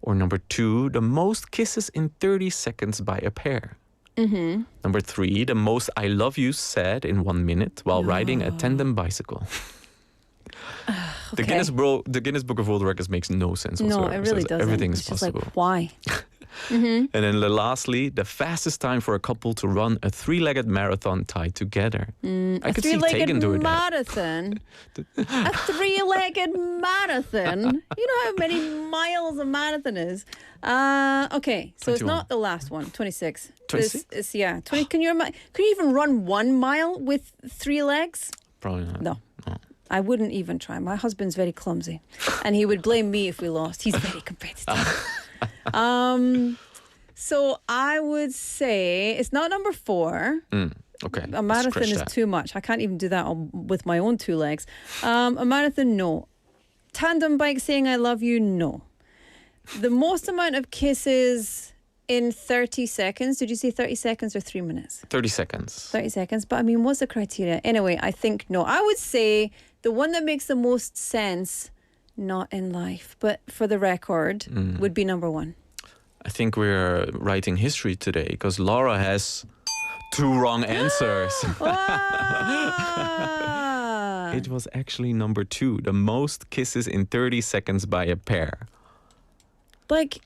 Or number 2, the most kisses in 30 seconds by a pair. Number 3, the most I love you said in 1 minute while riding a tandem bicycle. The Guinness Book of World Records makes no sense No, whatsoever. it really Says doesn't. Everything is It's just possible. like, why? And then lastly, the fastest time for a couple to run a 3-legged marathon tied together. I could see Tegan doing that. marathon? A 3-legged marathon? You know how many miles a marathon is? Okay, so 21. it's not the last one, 26. 26? It's, yeah. 20, can you even run 1 mile with 3 legs? Probably not. No. I wouldn't even try. My husband's very clumsy, and he would blame me if we lost. He's very competitive. So I would say it's not number 4. Okay. A marathon is too much. I can't even do that with my own 2 legs. A marathon, no. Tandem bike saying I love you, no. The most amount of kisses in 30 seconds. Did you say 30 seconds or 3 minutes? 30 seconds. 30 seconds. But I mean, what's the criteria? Anyway, I think no. I would say the one that makes the most sense, not in life, but for the record, would be number 1. I think we're writing history today because Laura has 2 wrong answers. It was actually number 2, the most kisses in 30 seconds by a pair. Like,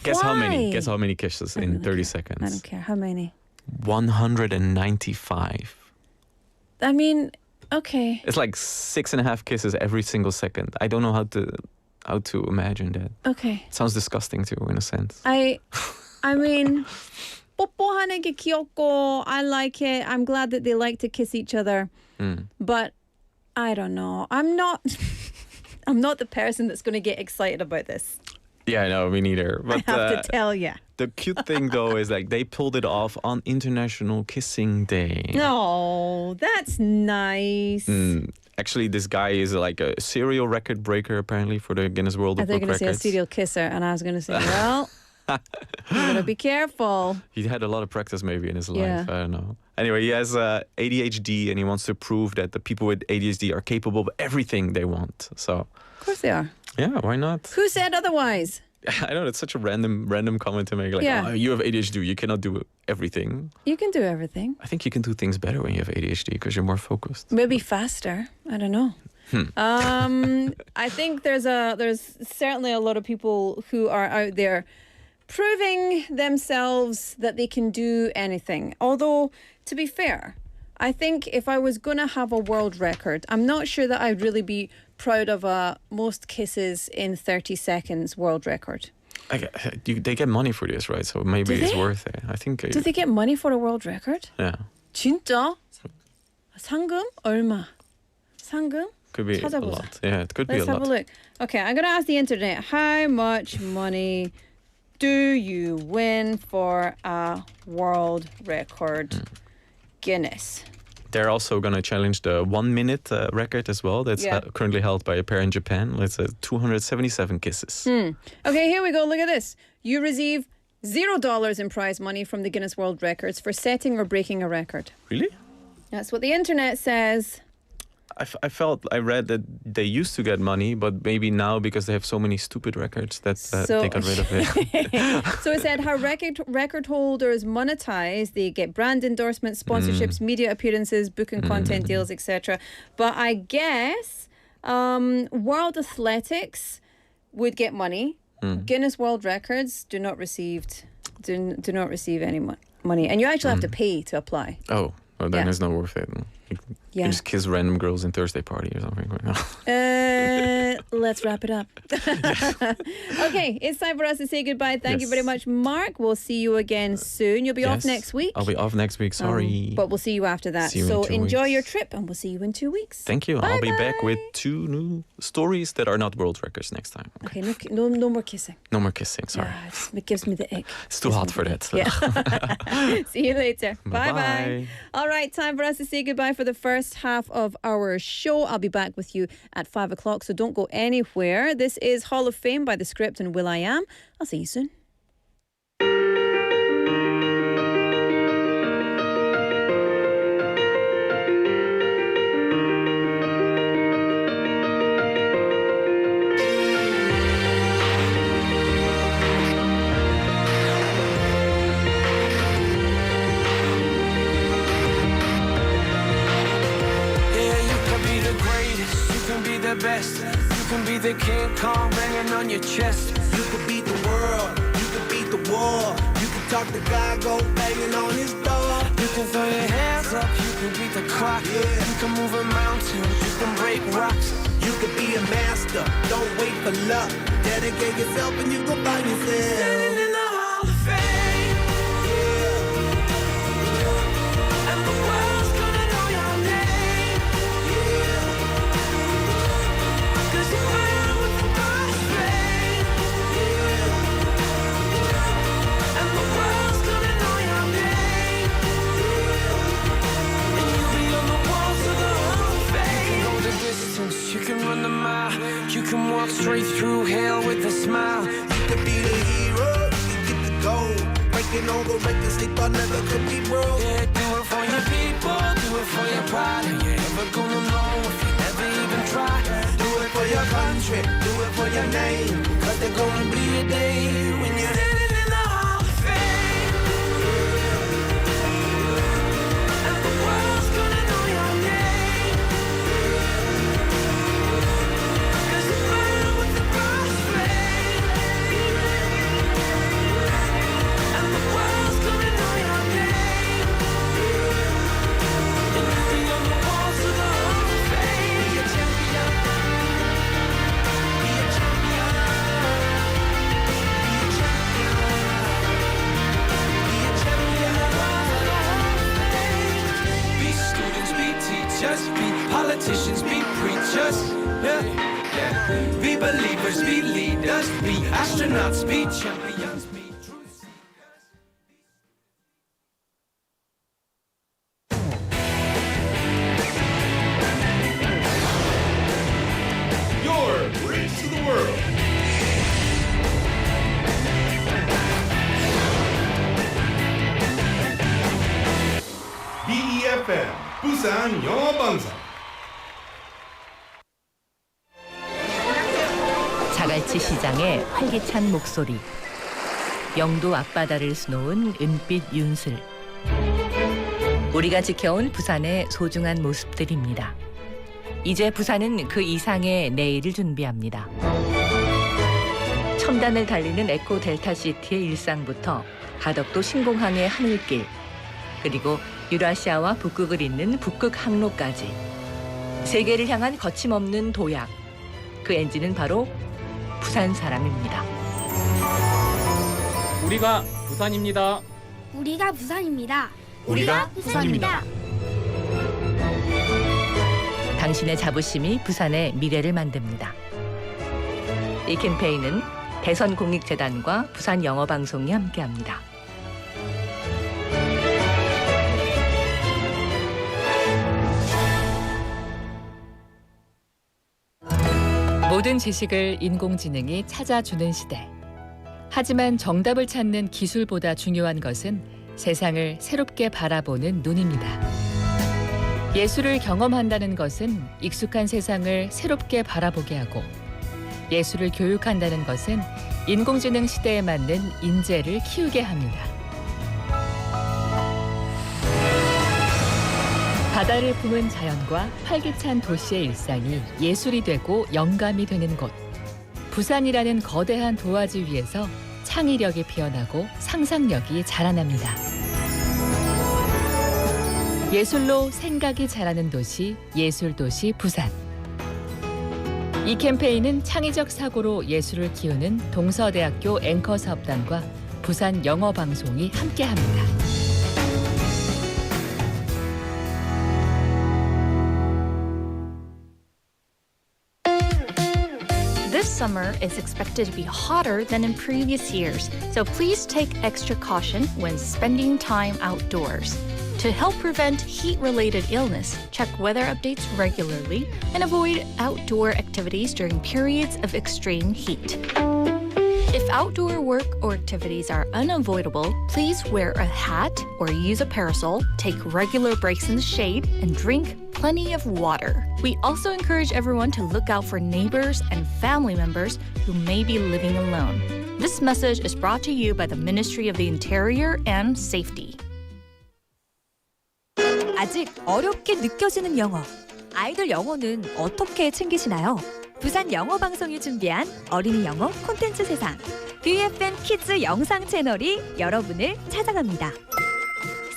Guess how many? why? Guess how many kisses in 30 I seconds? don't care. How many? 195. I mean, okay. It's like 6.5 kisses every single second. I don't know how to imagine that. Okay. It sounds disgusting too, in a sense. I mean, 뽀뽀하는 게 귀엽고 I like it. I'm glad that they like to kiss each other. But I don't know. I'm not the person that's going to get excited about this. Yeah, no, me neither. But I have to tell you. the cute thing though is like they pulled it off on International Kissing Day. No, that's nice. Actually, this guy is like a serial record breaker apparently for the Guinness World I Book thought you were going to say a Records. serial kisser, and I was going to say, well, you got to be careful. He had a lot of practice maybe in his Yeah. life. I don't know. Anyway, he has ADHD and he wants to prove that the people with ADHD are capable of everything they want. So, Of course they are. yeah, why not? Who said otherwise? I know it's such a random comment to make. Like, Yeah. oh, you have ADHD, you cannot do everything. You can do everything. I think you can do things better when you have ADHD because you're more focused. Maybe faster. I don't know. I think there's certainly a lot of people who are out there proving themselves that they can do anything. Although, to be fair, I think if I was going to have a world record, I'm not sure that I'd really be proud of a most kisses in 30 seconds world record. They get money for this, right? So maybe Do it's they? worth it. I think. Do they get money for a world record? Yeah. 진짜? 상금? 얼마? 상금? Could be a 찾아보자. lot. Yeah, it could Let's be a have lot. a look. Okay, I'm going to ask the internet. How much money do you win for a world record Guinness? They're also going to challenge the 1 minute record as well. That's Yeah. currently held by a pair in Japan. It's 277 kisses. Okay, here we go. Look at this. You receive $0 in prize money from the Guinness World Records for setting or breaking a record. Really? That's what the internet says. I read that they used to get money, but maybe now because they have so many stupid records that they got rid of it. So it said how record holders monetize. They get brand endorsements, sponsorships, media appearances, book and content deals, etc. But I guess World Athletics would get money. Guinness World Records do not receive any money, and you actually have to pay to apply. Oh, well, then Yeah. it's not worth it. You just kiss random girls in Thursday party or something. Let's wrap it up. Okay, it's time for us to say goodbye. Thank you Yes. very much, Mark. We'll see you again soon. You'll be off Yes. next week. I'll be off next week. Sorry. But we'll see you after that. See you in So 2 enjoy weeks. your trip, and we'll see you in 2 weeks. Thank you. I'll be back with Bye-bye. 2 new stories that are not world records next time. Okay, no more kissing. No more kissing. Sorry. It gives me the ick. It's too hot for that. Yeah. See you later. Bye-bye. Bye-bye. All right, time for us to say goodbye for the first half of our show. I'll be back with you at 5 o'clock, so don't go anywhere. This is Hall of Fame by The Script and Will I Am. I'll see you soon. Yeah, you can be the greatest, you can be the best, you can be the King Kong banging on your chest. You can beat the world, you can beat the war, you can talk the guy, go banging on his door. You can throw your hands up, you can beat the clock, you can move a mountain, you can break rocks. You can be a master, don't wait for luck. Dedicate yourself and you go find yourself. Standing in the Hall of Fame, and the world's gonna know your name. 'Cause you burn with the first flame. And the world's gonna know your name. And you'll be on the walls of the Hall of Fame. You can go the distance, you can run the mile, you can walk straight through hell with a smile. You can be the hero, you can get the gold. Breaking all the records they thought never could be broke. Yeah, do it for your people, do it for your pride. And you're never gonna know if you never even try. Do it for your country, do it for your name. 'Cause there's gonna be a day when you're standing in the Hall of Fame. And the world's gonna know your name. 'Cause you burn with the first flame. And the world's gonna know your name. And you'll be on the walls of the Hall of Fame. Be a champion. Be a champion. Be a yeah. Be believers, be leaders, be astronauts, be champions, be true seekers. Your bridge to the world. BeFM 부산영어방송. 자갈치 시장의 활기찬 목소리, 영도 앞바다를 수놓은 은빛 윤슬, 우리가 지켜온 부산의 소중한 모습들입니다. 이제 부산은 그 이상의 내일을 준비합니다. 첨단을 달리는 에코 델타시티의 일상부터 가덕도 신공항의 하늘길, 그리고 유라시아와 북극을 잇는 북극 항로까지 세계를 향한 거침없는 도약, 그 엔진은 바로 부산 사람입니다. 우리가 부산입니다. 우리가 부산입니다. 우리가 부산입니다. 당신의 자부심이 부산의 미래를 만듭니다. 이 캠페인은 대선공익재단과 부산영어방송이 함께합니다. 모든 지식을 인공지능이 찾아주는 시대. 하지만 정답을 찾는 기술보다 중요한 것은 세상을 새롭게 바라보는 눈입니다. 예술을 경험한다는 것은 익숙한 세상을 새롭게 바라보게 하고, 예술을 교육한다는 것은 인공지능 시대에 맞는 인재를 키우게 합니다. 바다를 품은 자연과 활기찬 도시의 일상이 예술이 되고 영감이 되는 곳. 부산이라는 거대한 도화지 위에서 창의력이 피어나고 상상력이 자라납니다. 예술로 생각이 자라는 도시, 예술도시 부산. 이 캠페인은 창의적 사고로 예술을 키우는 동서대학교 앵커 사업단과 부산 영어방송이 함께합니다. This summer is expected to be hotter than in previous years, so please take extra caution when spending time outdoors. To help prevent heat-related illness, check weather updates regularly and avoid outdoor activities during periods of extreme heat. If outdoor work or activities are unavoidable, please wear a hat or use a parasol, take regular breaks in the shade, and drink plenty of water. We also encourage everyone to look out for neighbors and family members who may be living alone. This message is brought to you by the Ministry of the Interior and Safety. 아직 어렵게 느껴지는 영어. 아이들 영어는 어떻게 챙기시나요? 부산 영어방송이 준비한 어린이 영어 콘텐츠 세상. BeFM 키즈 영상 채널이 여러분을 찾아갑니다.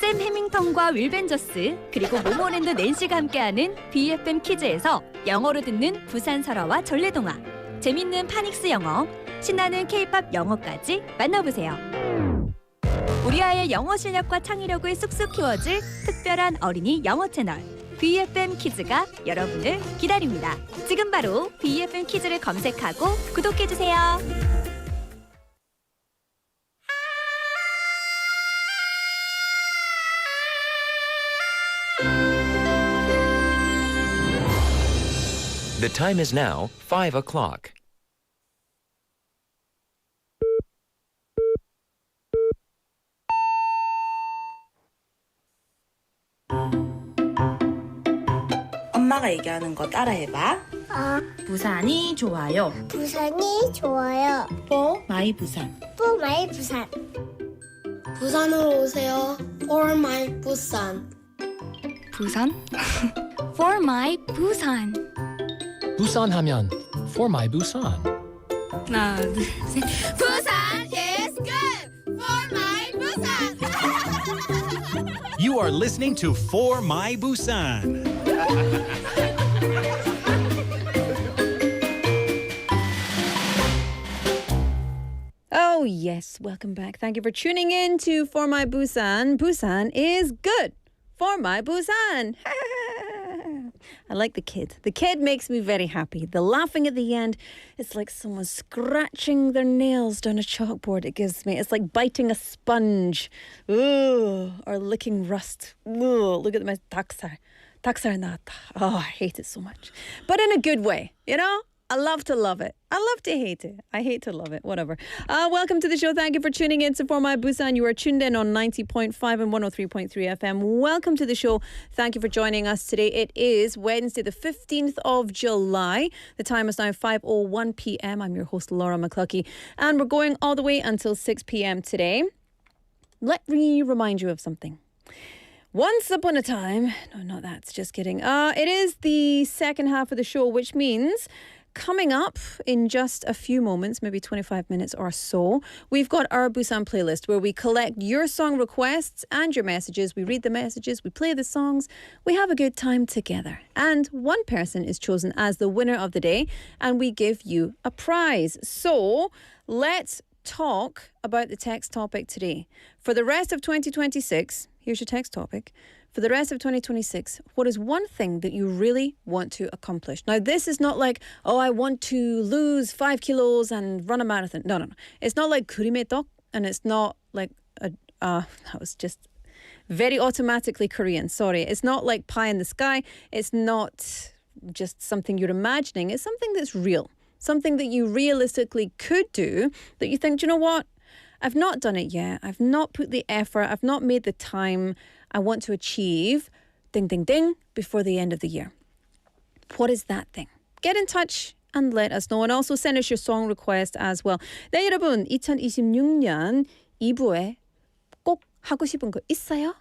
샘 해밍턴과 윌 벤저스 그리고 모모랜드 낸시가 함께하는 BeFM 키즈에서 영어로 듣는 부산 설화와 전래동화, 재밌는 파닉스 영어, 신나는 K-팝 영어까지 만나보세요. 우리 아이의 영어 실력과 창의력을 쑥쑥 키워줄 특별한 어린이 영어 채널 BeFM 키즈가 여러분을 기다립니다. 지금 바로 BeFM 키즈를 검색하고 구독해주세요. The time is now 5 o'clock. 엄마가 얘기하는 거 따라해봐. 부산이 좋아요. 부산이 좋아요. For my 부산. For my 부산. 부산으로 오세요. For my 부산. 부산? For my 부산. 부산 하면 For my Busan. 하나, 둘, 셋. 부산 is good. For my 부산. You are listening to For My Busan. Oh, yes. Welcome back. Thank you for tuning in to For My Busan. Busan is good. For My Busan. I like the kid. The kid makes me very happy. The laughing at the end, it's like someone scratching their nails down a chalkboard. It gives me, it's like biting a sponge. Ooh, or licking rust. Ooh, look at my 닭살. 닭살 나왔다. Oh, I hate it so much. But in a good way, you know? I love to love it. I love to hate it. I hate to love it. Whatever. Welcome to the show. Thank you for tuning in to For My Busan. You are tuned in on 90.5 and 103.3 FM. Welcome to the show. Thank you for joining us today. It is Wednesday, the 15th of July. The time is now 5:01 p.m. I'm your host, Laura McLuckie. And we're going all the way until 6 p.m. today. Let me remind you of something. Once upon a time, no, not that, just kidding. It is the second half of the show, which means coming up in just a few moments, maybe 25 minutes or so, we've got our Busan playlist where we collect your song requests and your messages. We read the messages, we play the songs, we have a good time together. And one person is chosen as the winner of the day, and we give you a prize. So let's talk about the text topic today. For the rest of 2026, here's your text topic. For the rest of 2026, what is one thing that you really want to accomplish? Now, this is not like, oh, I want to lose 5 kilos and run a marathon. No. It's not like 그림의 떡, and it's not like, that was just very automatically Korean. Sorry. It's not like pie in the sky. It's not just something you're imagining. It's something that's real. Something that you realistically could do that you think, do you know what? I've not done it yet. I've not put the effort. I've not made the time. I want to achieve ding, ding, ding before the end of the year. What is that thing? Get in touch and let us know. And also send us your song request as well. 네, 여러분. 2026년 2부에 꼭 하고 싶은 거 있어요?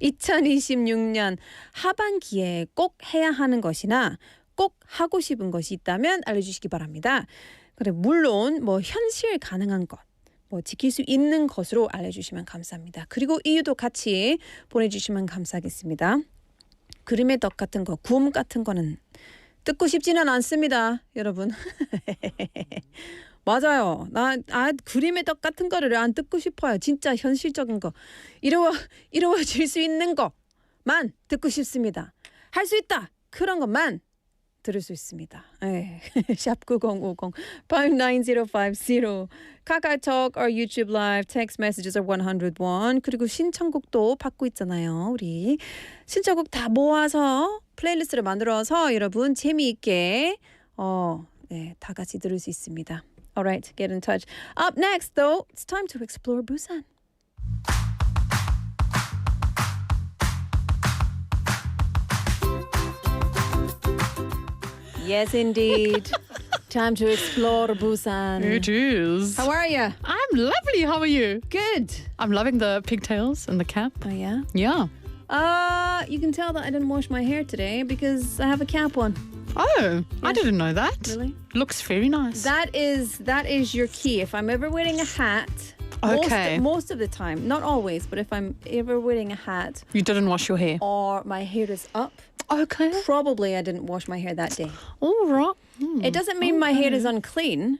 2026년 하반기에 꼭 해야 하는 것이나 꼭 하고 싶은 것이 있다면 알려주시기 바랍니다. 그래, 물론 뭐 현실 가능한 것, 뭐 지킬 수 있는 것으로 알려주시면 감사합니다. 그리고 이유도 같이 보내주시면 감사하겠습니다. 그림의 덕 같은 거, 구음 같은 거는 듣고 싶지는 않습니다, 여러분. 맞아요. 나 그림의 덕 같은 거를 안 듣고 싶어요. 진짜 현실적인 거. 이루어질 수 있는 것만 듣고 싶습니다. 할 수 있다. 그런 것만 들을 수 있습니다. 샵 9050 59050 카카오톡 or YouTube Live text messages are 101. 그리고 신청곡도 받고 있잖아요. 우리 신청곡 다 모아서 플레이리스트를 만들어서 여러분 재미있게 다 같이 들을 수 있습니다. Alright, get in touch. Up next though, it's time to explore Busan. Yes, indeed. Time to explore Busan. It is. How are you? I'm lovely. How are you? Good. I'm loving the pigtails and the cap. Oh, yeah? Yeah. You can tell that I didn't wash my hair today because I have a cap on. Oh, I didn't know that. Really? Looks very nice. That is your key. If I'm ever wearing a hat, Okay. most of the time, not always, but if I'm ever wearing a hat You didn't wash your hair. or my hair is up, Okay. probably I didn't wash my hair that day. All right. It doesn't mean my hair is unclean.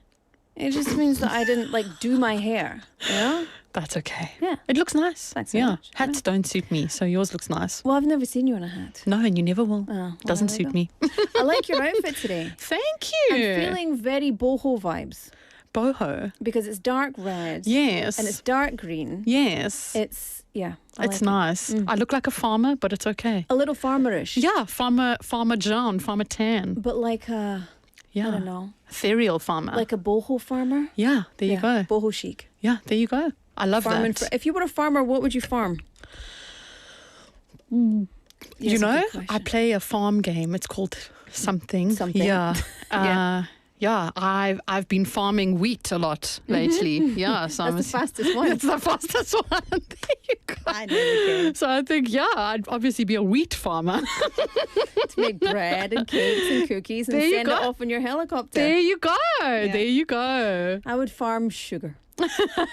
It just means that I didn't do my hair. You know? That's okay. Yeah. It looks nice. Thanks very much. Hats don't suit me, so yours looks nice. Well, I've never seen you in a hat. No, and you never will. well, Doesn't there we suit go. me. I like your outfit today. Thank you. I'm feeling very boho vibes Boho. because it's dark red. Yes. And it's dark green. Yes. It's It's like it. nice. I look like a farmer, but it's okay. A little farmerish. Yeah, farmer John, farmer Tan. But like a, Yeah. I don't know, Ethereal farmer. like a boho farmer. yeah, there you go. Boho chic. Yeah, there you go. I love Farming that. if you were a farmer, what would you farm? You Yes, a know, good I question. play a farm game. It's called something. Something. Yeah. Yeah. Yeah, I've been farming wheat a lot lately. Yeah, so That's the fastest one. It's the fastest one. There you go. I know you can. So I think, yeah, I'd obviously be a wheat farmer. To make bread and cakes and cookies and There you send it go. off in your helicopter. There you go. There you go. I would farm sugar.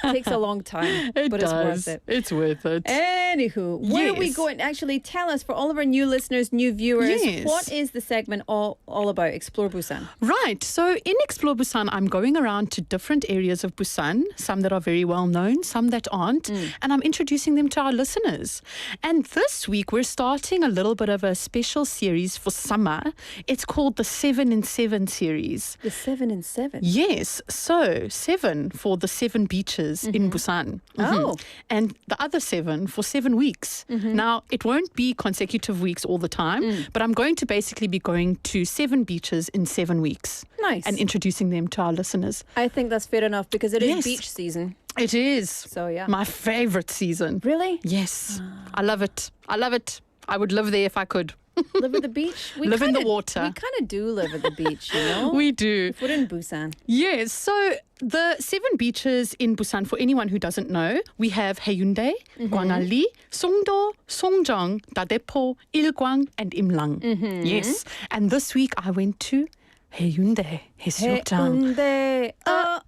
Takes a long time, It but does. it's worth it. It's worth it. Anywho, where are we Yes. going? Actually, tell us, for all of our new listeners, new viewers, Yes. what is the segment all about? Explore Busan. Right. So in Explore Busan, I'm going around to different areas of Busan, some that are very well known, some that aren't, and I'm introducing them to our listeners. And this week, we're starting a little bit of a special series for summer. It's called the 7 in 7 series. The 7 in 7? Yes. So 7 for the 7 beaches in Busan. Oh. And the other 7 for 7 weeks. Now, it won't be consecutive weeks all the time, but I'm going to basically be going to 7 beaches in 7 weeks. Nice. And introducing them to our listeners. I think that's fair enough because it is Yes. beach season. It is. So, yeah. My favorite season. Really? Yes. I love it. I love it. I would live there if I could. Live at the beach? Live in the water. We kind of do live at the beach, you know? We do. If we're in Busan. Yes. So the 7 beaches in Busan, for anyone who doesn't know, we have Haeundae, Gwangalli, Songdo, Songjong, Dadepo, Ilgwang, and Imlang. Yes. And this week I went to Haeundae, 해수욕장. Haeundae.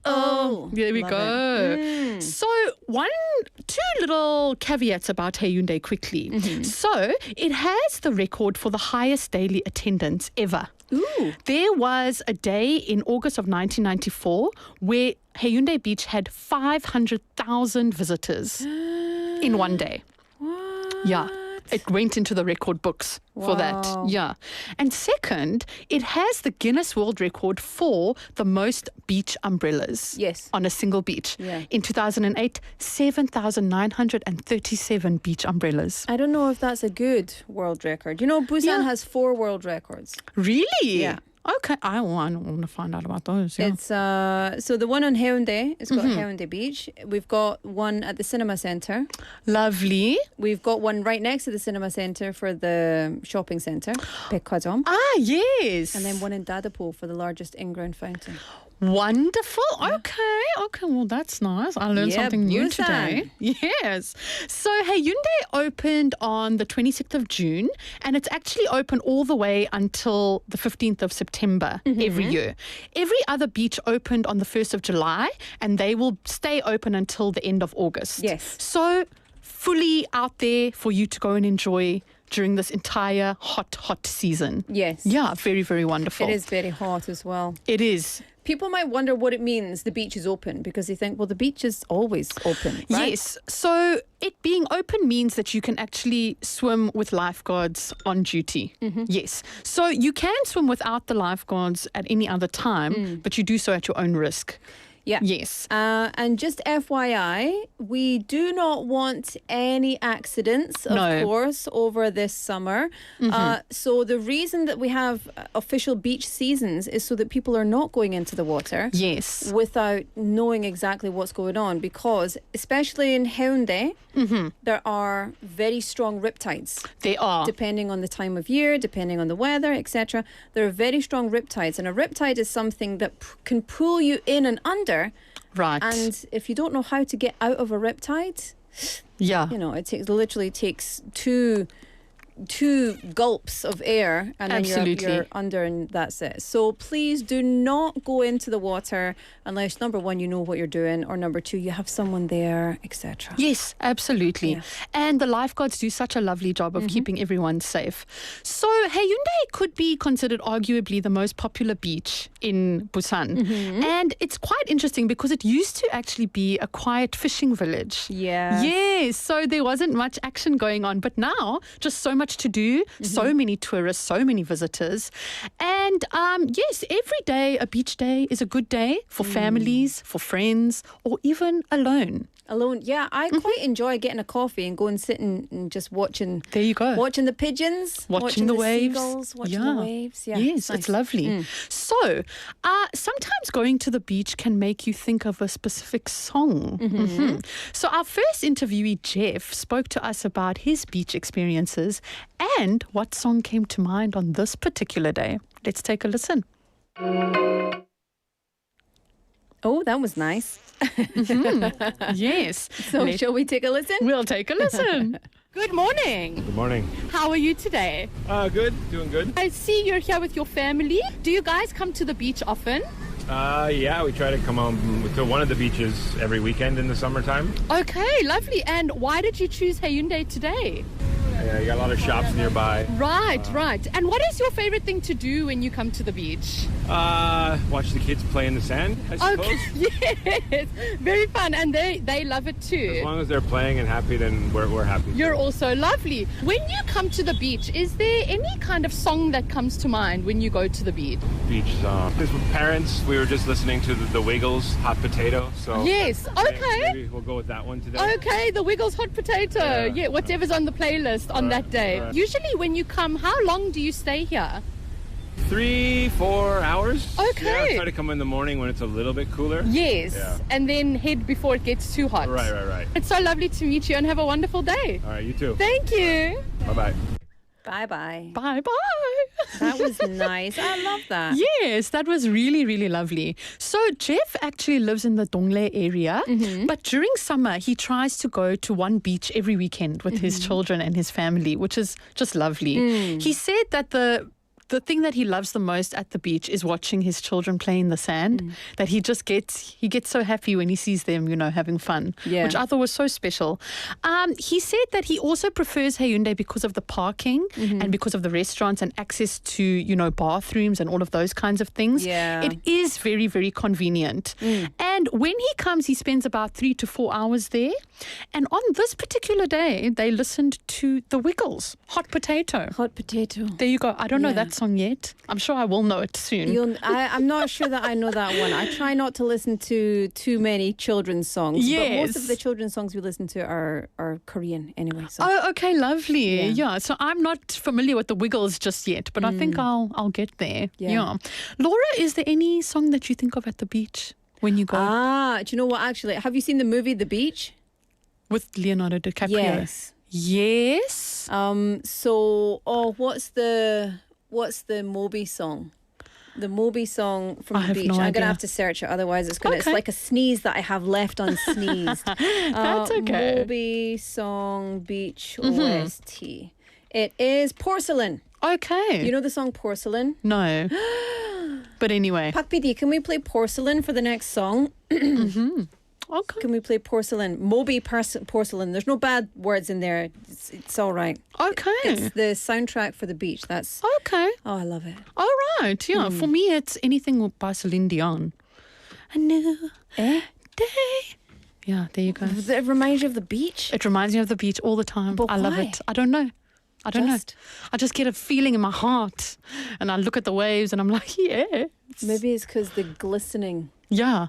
Oh. There we Love go. it. So, two little caveats about Haeundae quickly. So, it has the record for the highest daily attendance ever. Ooh. There was a day in August of 1994 where Haeundae Beach had 500,000 visitors in one day. What? Yeah. It went into the record books for that. Wow. Yeah. And second, it has the Guinness World Record for the most beach umbrellas. Yes. On a single beach. Yeah. In 2008, 7,937 beach umbrellas. I don't know if that's a good world record. You know, Busan has 4 world records. Really? Yeah. Okay. I want to find out about those. Yeah. It's so the one on Haeundae, it's got Haeundae Beach. We've got one at the cinema centre. Lovely. We've got one right next to the cinema centre for the shopping centre, 백과사전. Ah, yes. And then one in Dadepo for the largest in-ground fountain. Wonderful. Okay. Well, that's nice. I learned something new Busan. today. Yes. So Haeundae opened on the 26th of June, and it's actually open all the way until the 15th of September every year. Every other beach opened on the 1st of July, and they will stay open until the end of August. Yes. So fully out there for you to go and enjoy during this entire hot season. Yes. Yeah, very, very wonderful. It is very hot as well. It is. People might wonder what it means the beach is open because they think, well, the beach is always open, right? Yes. So it being open means that you can actually swim with lifeguards on duty. Yes. So you can swim without the lifeguards at any other time, but you do so at your own risk. Yeah. Yes. And just FYI, we do not want any accidents, of course, over this summer. So the reason that we have official beach seasons is so that people are not going into the water. Yes. Without knowing exactly what's going on, because especially in Haeundae, there are very strong riptides. They are. Depending on the time of year, depending on the weather, etc. There are very strong riptides. And a riptide is something that can pull you in and under. Right. And if you don't know how to get out of a riptide, yeah, you know, it literally takes two gulps of air and then you're under and that's it. So please do not go into the water unless, number one, you know what you're doing, or number two, you have someone there, etc. Yes, absolutely. Yeah. And the lifeguards do such a lovely job of keeping everyone safe. So Haeundae could be considered arguably the most popular beach in Busan. And it's quite interesting because it used to actually be a quiet fishing village. Yeah. Yes, so there wasn't much action going on, but now just so much to do, so many tourists, so many visitors. And yes, every day, a beach day is a good day for families, for friends, or even alone. Alone, yeah. I quite enjoy getting a coffee and going sitting and just watching. There you go. Watching the pigeons, watching the waves, seagulls, watching the waves. Yeah, yes, nice. it's lovely. So, sometimes going to the beach can make you think of a specific song. So, our first interviewee, Jeff, spoke to us about his beach experiences and what song came to mind on this particular day. Let's take a listen. Oh, that was nice. Yes. So shall we take a listen? We'll take a listen. Good morning. Good morning. How are you today? Good. Doing good. I see you're here with your family. Do you guys come to the beach often? Yeah, we try to come home to one of the beaches every weekend in the summertime. Okay, lovely. And why did you choose Hyundai today? Yeah, you got a lot of shops nearby. Right, right. And what is your favorite thing to do when you come to the beach? Watch the kids play in the sand, I suppose. Okay, yes. Very fun. And they love it too. As long as they're playing and happy, then we're happy. You're also lovely. When you come to the beach, is there any kind of song that comes to mind when you go to the beach? Beach song. Because with parents, we were just listening to the Wiggles, Hot Potato. So yes, okay. Maybe we'll go with that one today. Okay, the Wiggles Hot Potato. Yeah, whatever's on the playlist on that day. Usually when you come, how long do you stay here? 3-4 hours. Okay. Yeah, try to come in the morning when it's a little bit cooler. Yes, Yeah. and then head before it gets too hot. Right. It's so lovely to meet you and have a wonderful day. All right, you too. Thank you. Bye-bye. Bye-bye. Bye-bye. That was nice. I love that. Yes, that was really, really lovely. So Jeff actually lives in the Dongle area, but during summer, he tries to go to one beach every weekend with his children and his family, which is just lovely. He said that the thing that he loves the most at the beach is watching his children play in the sand, that he gets so happy when he sees them, having fun, which I thought was so special. He said that he also prefers Hyundai because of the parking and because of the restaurants and access to, bathrooms and all of those kinds of things. Yeah. It is very, very convenient. And when he comes, he spends about 3 to 4 hours there. And on this particular day, they listened to the Wiggles, Hot Potato. Hot Potato. There you go. I don't know that song yet. I'm sure I will know it soon. I'm not sure that I know that one. I try not to listen to too many children's songs. Yes. But most of the children's songs we listen to are Korean anyway. So. Oh, okay, lovely. Yeah, so I'm not familiar with the Wiggles just yet, but I think I'll get there. Yeah. Laura, is there any song that you think of at the beach when you go? Do you know what, actually? Have you seen the movie The Beach? With Leonardo DiCaprio? Yes. Yes. What's the Moby song? The Moby song from I The Beach. have no I'm going to idea. have to search it, otherwise it's like a sneeze that I have left unsneezed. That's okay. Moby song Beach OST. It is Porcelain. Okay. You know the song Porcelain? No. But anyway. Pak PD, can we play Porcelain for the next song? Okay. Can we play Porcelain? Moby Porcelain. There's no bad words in there. It's all right. Okay. It's the soundtrack for The Beach. That's okay. Oh, I love it. All right. Yeah. For me, it's anything by Celine Dion. A new day. Yeah, there you go. It reminds you of the beach? It reminds me of the beach all the time. But I love why? it. I don't know. I don't know. I just get a feeling in my heart, and I look at the waves, and I'm like, yeah. Maybe it's because the glistening. Yeah.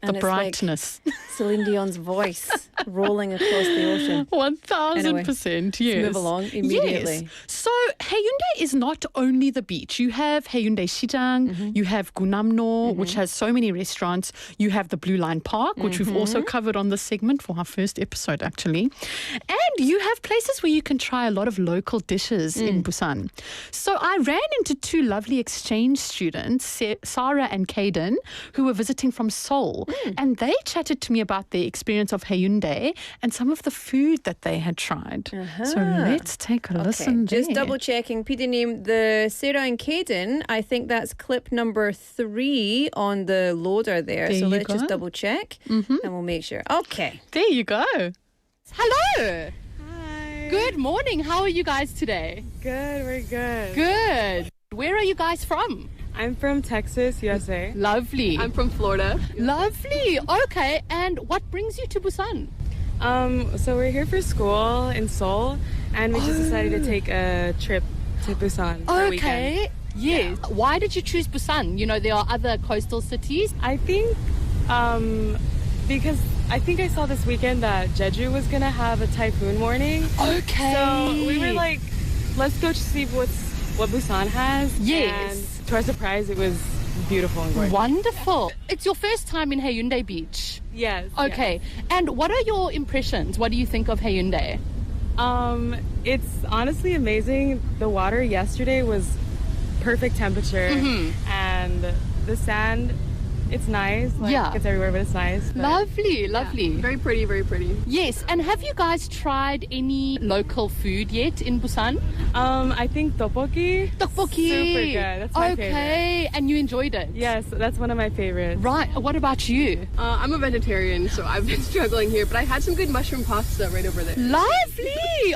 And the it's like brightness. Celine Dion's voice rolling across the ocean. 1000%, yes. Let's move along immediately. Yes. So Hyundai is not only the beach. You have Hyundai Sijang, you have Gunamno, which has so many restaurants. You have the Blue Line Park, which we've also covered on this segment for our first episode, actually. And you have places where you can try a lot of local dishes in Busan. So I ran into two lovely exchange students, Sarah and Kaden, who were visiting from Seoul. And they chatted to me about their experience of Hyundai and some of the food that they had tried. So let's take a listen there. Just double checking. PD name, the Sarah and Kaden, I think that's clip number 3 on the loader there. So let's just double check and we'll make sure. Okay. There you go. Hello. Hi. Good morning. How are you guys today? Good, we're good. Good. Where are you guys from? I'm from Texas, USA. Lovely. I'm from Florida. Lovely. Okay. And what brings you to Busan? So we're here for school in Seoul, and we just decided to take a trip to Busan for a weekend. Yes. Yeah. Why did you choose Busan? You know, there are other coastal cities. I think because I think I saw this weekend that Jeju was going to have a typhoon warning. Okay. So we were like, let's go to see what Busan has. Yes. And to our surprise, it was beautiful and gorgeous. Wonderful. It's your first time in Hyundai Beach. Yes. Okay. Yes. And what are your impressions? What do you think of Hyundai? It's honestly amazing. The water yesterday was perfect temperature, and the sand It's nice. Like, Yeah. it's everywhere, but it's nice. But Lovely, lovely. very pretty, very pretty. Yes, and have you guys tried any local food yet in Busan? I think tteokbokki. Tteokbokki. Super good. That's my favorite. Okay, and you enjoyed it? Yes, that's one of my favorites. Right, what about you? I'm a vegetarian, so I've been struggling here, but I had some good mushroom pasta right over there. Lovely.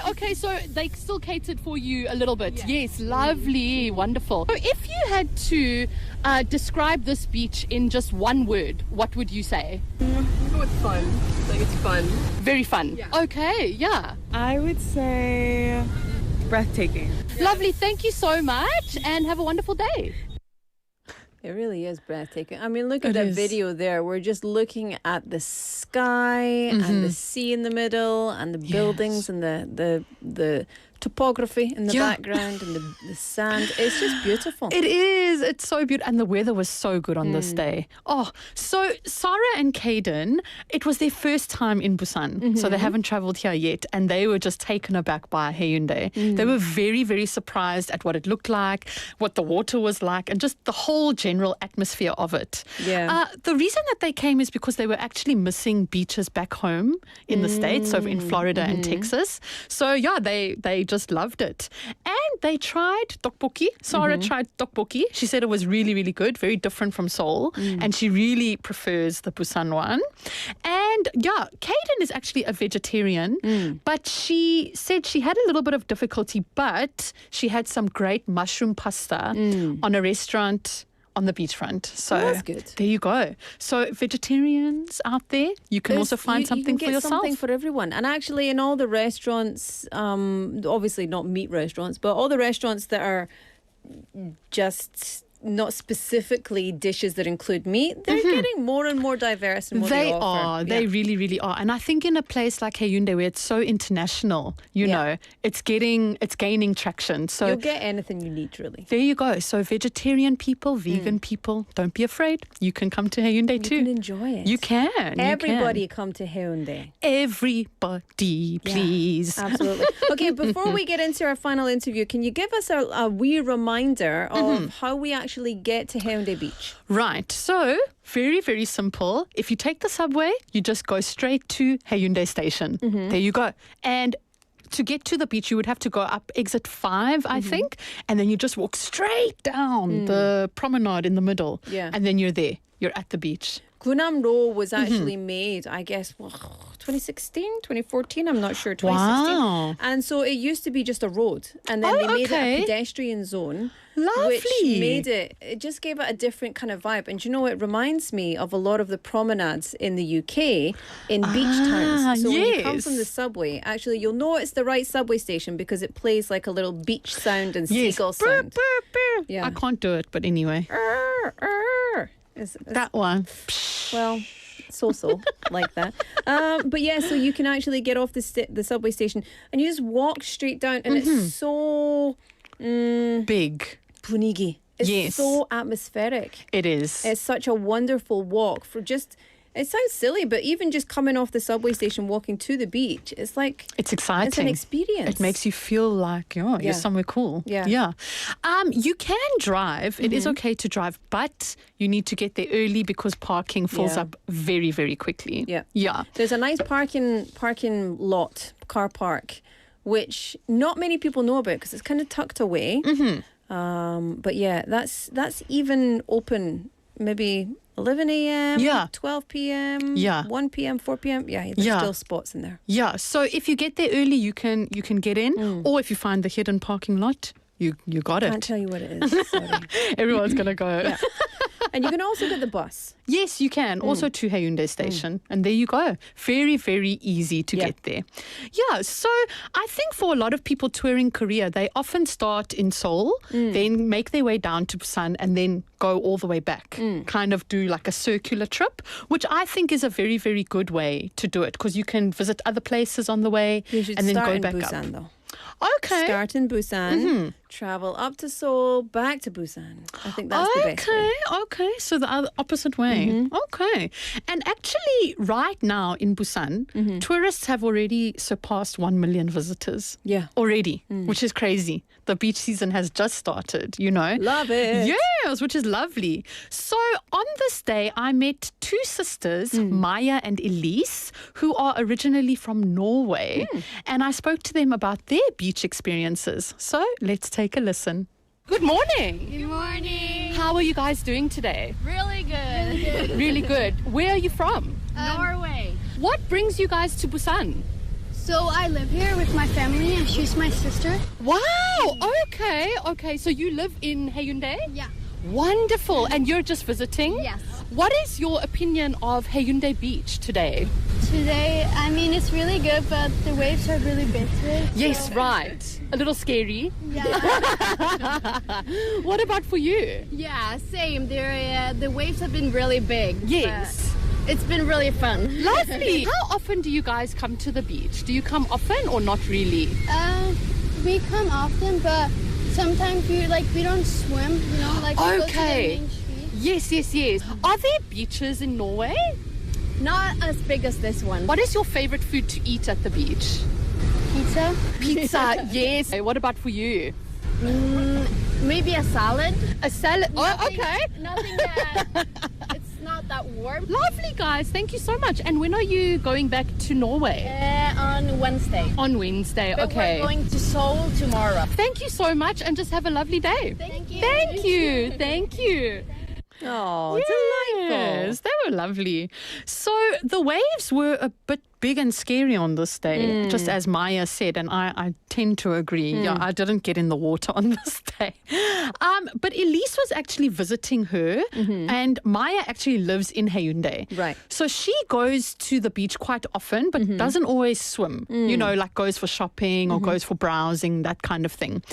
Okay, so they still catered for you a little bit. Yes, lovely, wonderful. So if you had to describe this beach in just one word, what would you say? I'll go with fun. Like, it's fun. Very fun. Yeah. Okay, yeah. I would say breathtaking. Lovely, thank you so much and have a wonderful day. It really is breathtaking. I mean, look at It that is. video there. We're just looking at the sky and the sea in the middle and the buildings and the topography in the background and the sand. It's just beautiful. It is. It's so beautiful. And the weather was so good on this day. Oh, so Sarah and Caden, it was their first time in Busan. So they haven't traveled here yet. And they were just taken aback by Hyundai. They were very, very surprised at what it looked like, what the water was like, and just the whole general atmosphere of it. Yeah. The reason that they came is because they were actually missing beaches back home in the States, so in Florida and Texas. So, yeah, they just loved it. And they tried tteokbokki. Sarah tried tteokbokki. She said it was really, really good, very different from Seoul. And she really prefers the Busan one. And yeah, Caden is actually a vegetarian, but she said she had a little bit of difficulty, but she had some great mushroom pasta on a restaurant on the beachfront. So that's good. There you go. So vegetarians out there, you can also find something you can for get yourself. something for everyone. And actually, in all the restaurants, obviously not meat restaurants, but all the restaurants that are just not specifically dishes that include meat, they're getting more and more diverse in what they offer. Are. They really, really are. And I think in a place like Hyundai where it's so international, you know, it's gaining traction. So you'll get anything you need, really. there you go. So vegetarian people, vegan people, don't be afraid. You can come to Hyundai too. You can enjoy it. You can. Everybody come to Hyundai. Everybody, please. Absolutely. Okay, before we get into our final interview, can you give us a wee reminder of how we actually get to Hyundai Beach? Right. So very, very simple. If you take the subway, you just go straight to Hyundai Station. There you go. And to get to the beach, you would have to go up exit 5, I think, and then you just walk straight down the promenade in the middle. Yeah. And then you're there. You're at the beach. Gunam-ro was actually made, I guess, 2016, 2014, I'm not sure, 2016. Wow. And so it used to be just a road. And then they made it a pedestrian zone. Which made it just gave it a different kind of vibe. And you know, it reminds me of a lot of the promenades in the UK in beach towns. So when you come from the subway, actually you'll know it's the right subway station because it plays like a little beach sound and seagull sound. Yeah. I can't do it, but anyway. That one. Well, so like that. But yeah, so you can actually get off the subway station and you just walk straight down, and it's so big. 분위기. It's so atmospheric. It is. It's such a wonderful walk for just. It sounds silly, but even just coming off the subway station, walking to the beach, it's like it's exciting. It's an experience. It makes you feel like you're somewhere cool. Yeah. You can drive. It is okay to drive, but you need to get there early because parking fills up very, very quickly. Yeah. There's a nice parking lot, car park, which not many people know about because it's kind of tucked away. But yeah, that's even open maybe 11 a.m., 12 p.m., 1 p.m., 4 p.m. Yeah, there's still spots in there. Yeah, so if you get there early, you can get in. Or if you find the hidden parking lot, you got it. Can't tell you what it is. Sorry. Everyone's going to go. Yeah. And you can also get the bus. Yes, you can. Also to Hyundai Station. And there you go. Very, very easy to get there. Yeah, so I think for a lot of people touring Korea, they often start in Seoul, then make their way down to Busan, and then go all the way back. Kind of do like a circular trip, which I think is a very, very good way to do it because you can visit other places on the way You should and then start go in back Busan, up. though. Okay. Start in Busan, travel up to Seoul, back to Busan. I think that's the best way. Okay. So the other opposite way. Okay. And actually, right now in Busan, tourists have already surpassed 1 million visitors. Yeah. Already, which is crazy. The beach season has just started, you know. Love it. Yes, which is lovely. So on this day, I met two sisters, Maya and Elise, who are originally from Norway. And I spoke to them about their beach experiences. So let's take a listen. Good morning. Good morning. How are you guys doing today? Really good. Really good. Where are you from? Norway. What brings you guys to Busan? So I live here with my family and she's my sister. Wow. Okay. So you live in Haeundae? Yeah. Wonderful. And you're just visiting? Yes. What is your opinion of Haeundae Beach today? Today, I mean, it's really good, but the waves are really big today. Yes, right. A little scary. Yeah. What about for you? Yeah, same. The waves have been really big. Yes. It's been really fun. Lovely. How often do you guys come to the beach? Do you come often or not really? We come often, but sometimes we don't swim, you know, like we go to the main street. Yes. Are there beaches in Norway? Not as big as this one. What is your favorite food to eat at the beach? Pizza. Pizza, yes. What about for you? Maybe a salad. A salad. Okay. Nothing that it's not that warm. Lovely, guys. Thank you so much. And when are you going back to Norway? On Wednesday. On Wednesday, But okay. we're going to Seoul tomorrow. Thank you so much and just have a lovely day. Thank you. Thank you. Oh, Yes, delightful. they were lovely. So the waves were a bit big and scary on this day, just as Maya said, and I tend to agree. Yeah, I didn't get in the water on this day. But Elise was actually visiting her, and Maya actually lives in Haeundae. Right. So she goes to the beach quite often, but doesn't always swim. You know, like goes for shopping or goes for browsing, that kind of thing.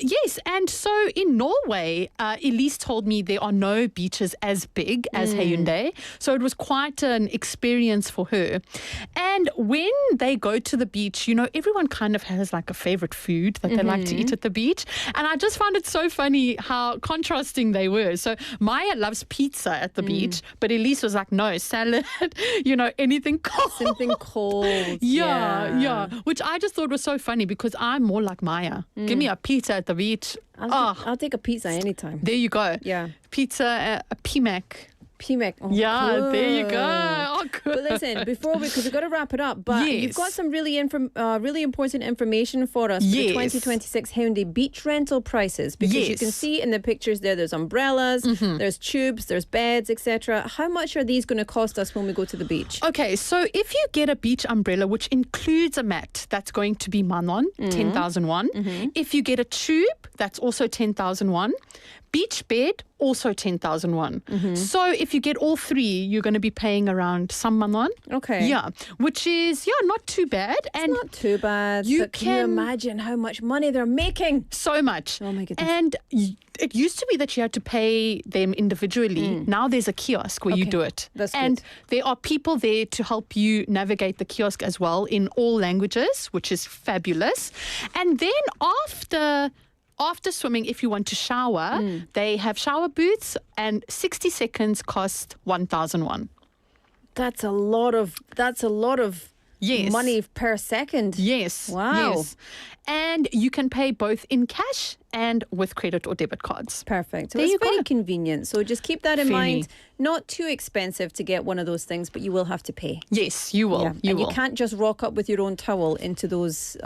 Yes, and so in Norway, Elise told me there are no beaches as big as Haeundae. So it was quite an experience for her. And when they go to the beach, you know, everyone kind of has like a favorite food that they like to eat at the beach. And I just found it so funny how contrasting they were. So Maya loves pizza at the beach, but Elise was like, no, salad, you know, anything cold. Something cold. Yeah. Which I just thought was so funny because I'm more like Maya. Give me a pizza at the beach. I'll take a pizza anytime. There you go. Yeah. Pizza, a PMAC. PMEC. Oh, Yeah, good. there you go. Oh, good. But listen, because we've got to wrap it up, but you've got some really important information for us for the 2026 Haeundae beach rental prices, because you can see in the pictures there's umbrellas, there's tubes, there's beds, etc. How much are these going to cost us when we go to the beach? Okay, so if you get a beach umbrella, which includes a mat, that's going to be manon, 10,000 won. If you get a tube, that's also 10,000 won. Beach bed, also 10,000 won. So if you get all three, you're going to be paying around some manon. Okay. Yeah, which is, not too bad. It's not too bad. But can you imagine how much money they're making? So much. Oh my goodness. And it used to be that you had to pay them individually. Now there's a kiosk where you do it. That's and good. there are people there to help you navigate the kiosk as well in all languages, which is fabulous. And then after swimming, if you want to shower, they have shower booths, and 60 seconds cost 1,000 won. That's a lot of Yes. money per second. Yes. Wow. Yes. And you can pay both in cash and with credit or debit cards. Perfect. So There it's you very go. convenient. So just keep that in Very. mind. Not too expensive to get one of those things, but you will have to pay. Yes, you will. Yeah. You and will. you can't just rock up with your own towel into those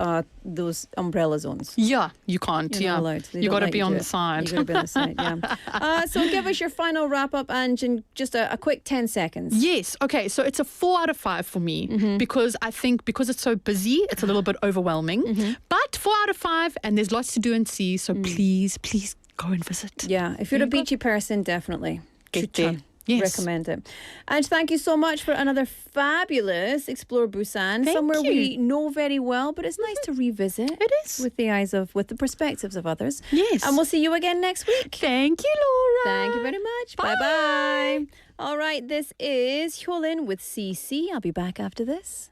umbrella zones. Yeah, you can't. You're not allowed. They You don't got to let be you on do the it. side. You got to be on the side, yeah. So give us your final wrap up, Ange, in just a quick 10 seconds. Yes. Okay. So it's a 4 out of 5 for me because I think because it's so busy, it's a little bit overwhelming. But 4 out of 5, and there's lots to do and see. So please go and visit. Yeah. If you're a beachy person, definitely Get there. Yes. recommend it. And thank you so much for another fabulous Explore Busan, Thank somewhere you. we know very well, but it's nice to revisit. It is. With the perspectives of others. Yes. And we'll see you again next week. Thank you, Laura. Thank you very much. Bye-bye. All right, this is Hyolyn with CC. I'll be back after this.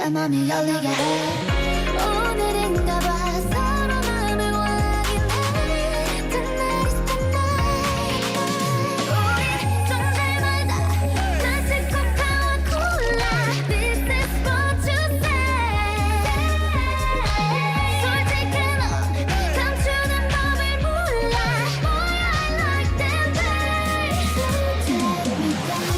내 맘이 열리게 해 오늘인가 봐 서로 마음을 확인해 Tonight is the night 우린 좀 닮아다 마치 코카와 콜라 This is what you say 솔직해 너 감추는 법을 몰라 Boy I like that way So take me down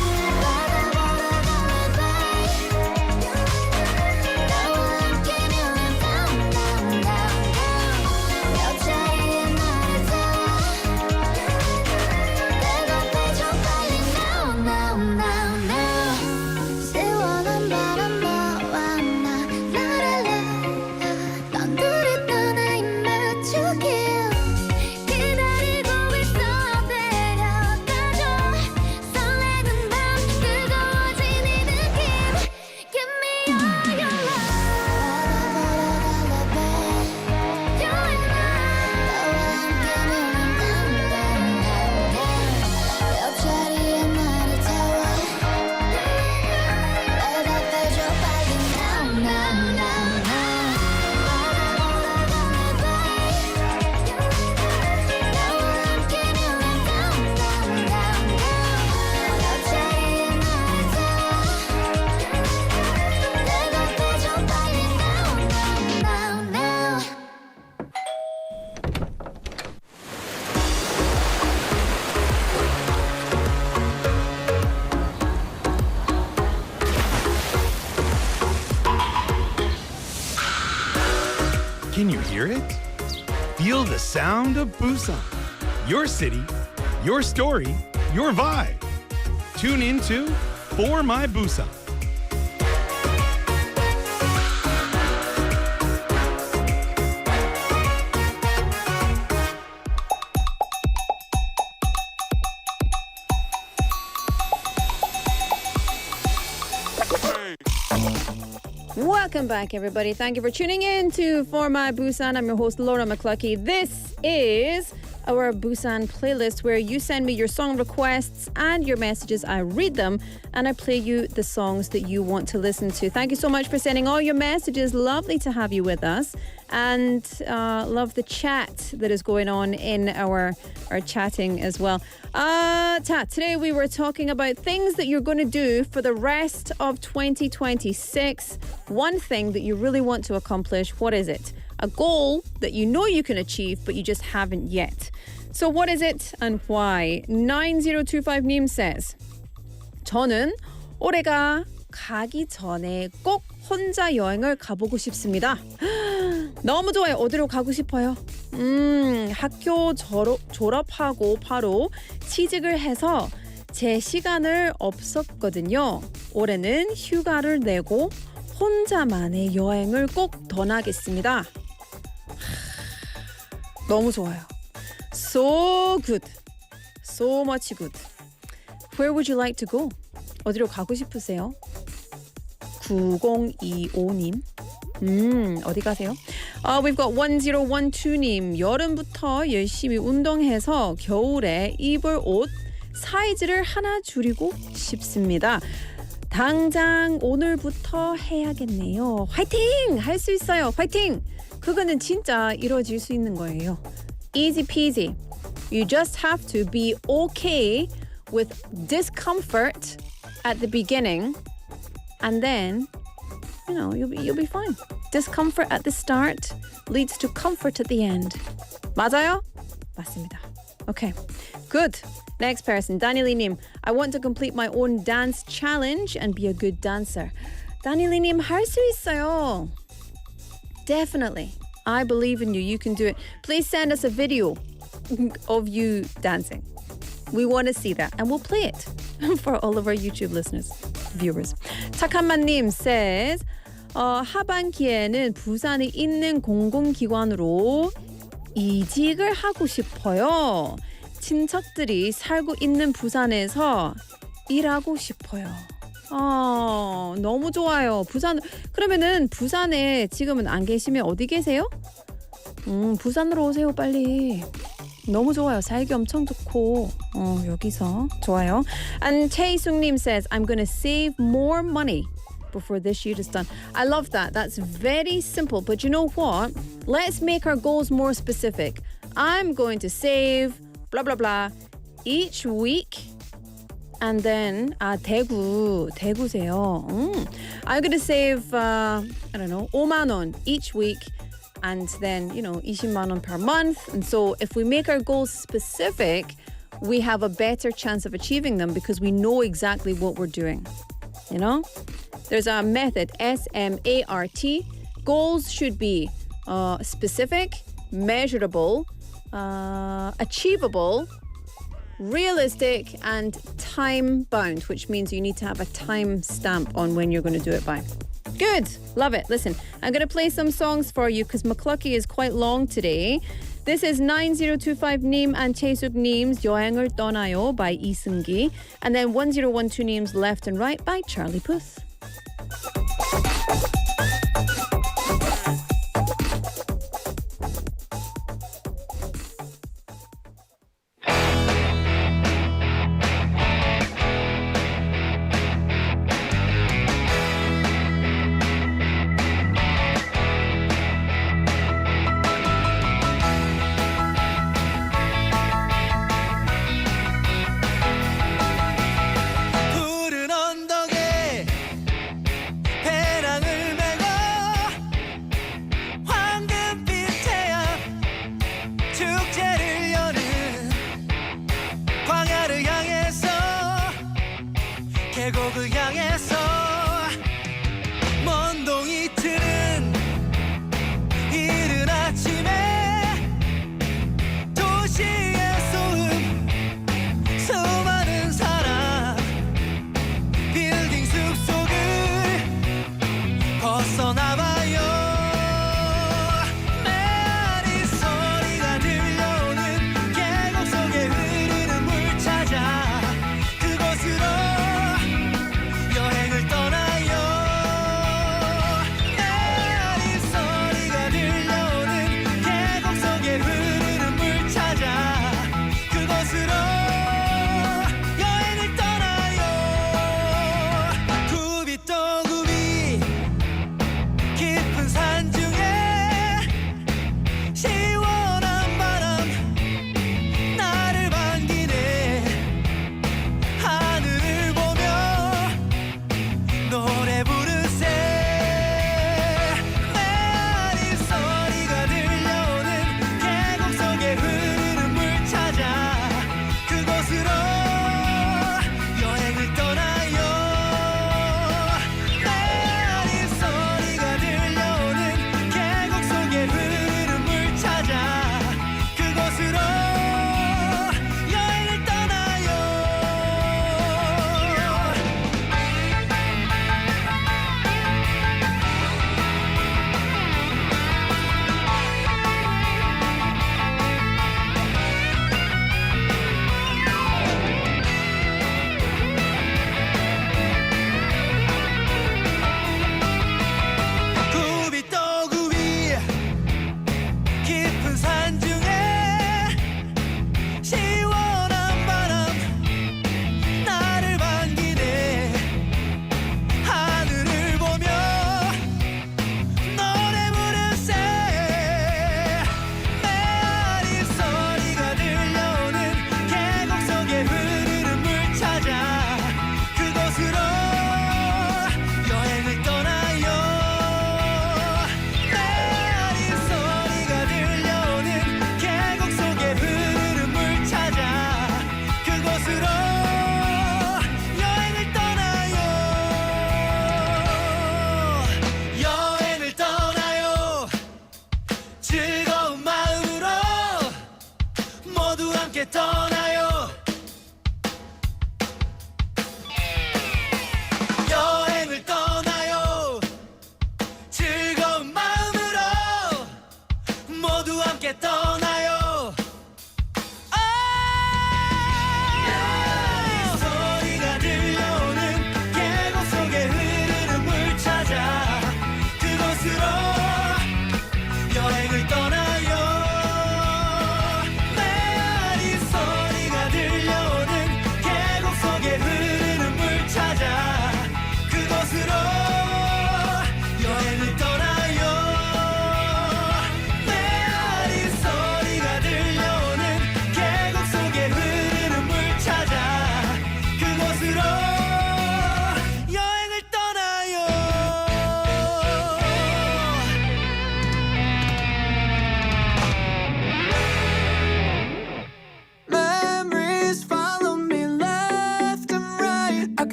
너와 함께면 I'm down down down down 여자의 나를 다 내가 빼줘 빨리 now now now now 시원한 바람 너와 나 라라라 넌 둘이 떠나 입 맞추길 기다리고 있어 데려가줘 설레는 밤 뜨거워진 이 느낌 Give me all your love You and I 너와 함께면 I'm down down down 옆자리에 나를 태워 내가 빼줘 빨리 now now now now 너와 함께면 I'm down down down down 옆자리에 나를 태워 내가 빼줘 빨리 now now now now Can you hear it? Feel the sound of Busan. Your city, your story, your vibe. Tune into For My Busan. Welcome back, everybody. Thank you for tuning in to For My Busan. I'm your host, Dr.McLuckie. This is our Busan playlist where you send me your song requests and your messages. I read them and I play you the songs that you want to listen to. Thank you so much for sending all your messages. Lovely to have you with us. And love the chat that is going on in our chatting as well. Today we were talking about things that you're going to do for the rest of 2026. One thing that you really want to accomplish. What is it? A goal that you know you can achieve, but you just haven't yet. So what is it and why? 9025님 says, 저는 올해가 가기 전에 꼭 혼자 여행을 가보고 싶습니다. 너무 좋아요. 어디로 가고 싶어요? 학교 졸업하고 바로 취직을 해서 제 시간을 없었거든요. 올해는 휴가를 내고 혼자만의 여행을 꼭 떠나겠습니다. 너무 좋아요. So good. So much good. Where would you like to go? 어디로 가고 싶으세요? 9025님. 어디 가세요? We've got 1012님. 여름부터 열심히 운동해서 겨울에 입을 옷 사이즈를 하나 줄이고 싶습니다. 당장 오늘부터 해야겠네요. 화이팅! 할 수 있어요. 화이팅! 그거는 진짜 이루어질 수 있는 거예요. Easy peasy. You just have to be okay with discomfort at the beginning and then you'll be fine. Discomfort at the start leads to comfort at the end. 맞아요? 맞습니다. Okay. Good. Next person, 다니리님. I want to complete my own dance challenge and be a good dancer. 다니리님, 할 수 있어요. Definitely. I believe in you. You can do it. Please send us a video of you dancing. We want to see that. And we'll play it for all of our YouTube listeners, viewers. 착한만님 says, 하반기에는 부산에 있는 공공기관으로 이직을 하고 싶어요. 친척들이 살고 있는 부산에서 일하고 싶어요. 너무 좋아요. 그러면은 부산에 지금은 안 계시면 어디 계세요? 부산으로 오세요, 빨리. 너무 좋아요. 살기 엄청 좋고. 여기서 좋아요. And 최이숙님 says, I'm gonna save more money before this year is done. I love that. That's very simple. But you know what? Let's make our goals more specific. I'm going to save blah blah blah each week. And then 대구세요. I'm going to save I don't know 5만 원 each week. And then, 20만 원 per month. And so if we make our goals specific, we have a better chance of achieving them because we know exactly what we're doing. There's a method, SMART. Goals should be specific, measurable, achievable, realistic, and time-bound, which means you need to have a time stamp on when you're going to do it by. Good. Love it. Listen, I'm going to play some songs for you because McLuckie is quite long today. This is 9025님 and 채숙님's 여행을 떠나요 by 이승기. And then 1012님's Left and Right by Charlie Puth. 계곡을 향해서 먼 동이 트는 이른 아침에 도시의 소음 수많은 사람 빌딩 숲속을 벗어나봐요 메아리 소리가 들려오는 계곡 속에 흐르는 물 찾아 그곳으로 여행을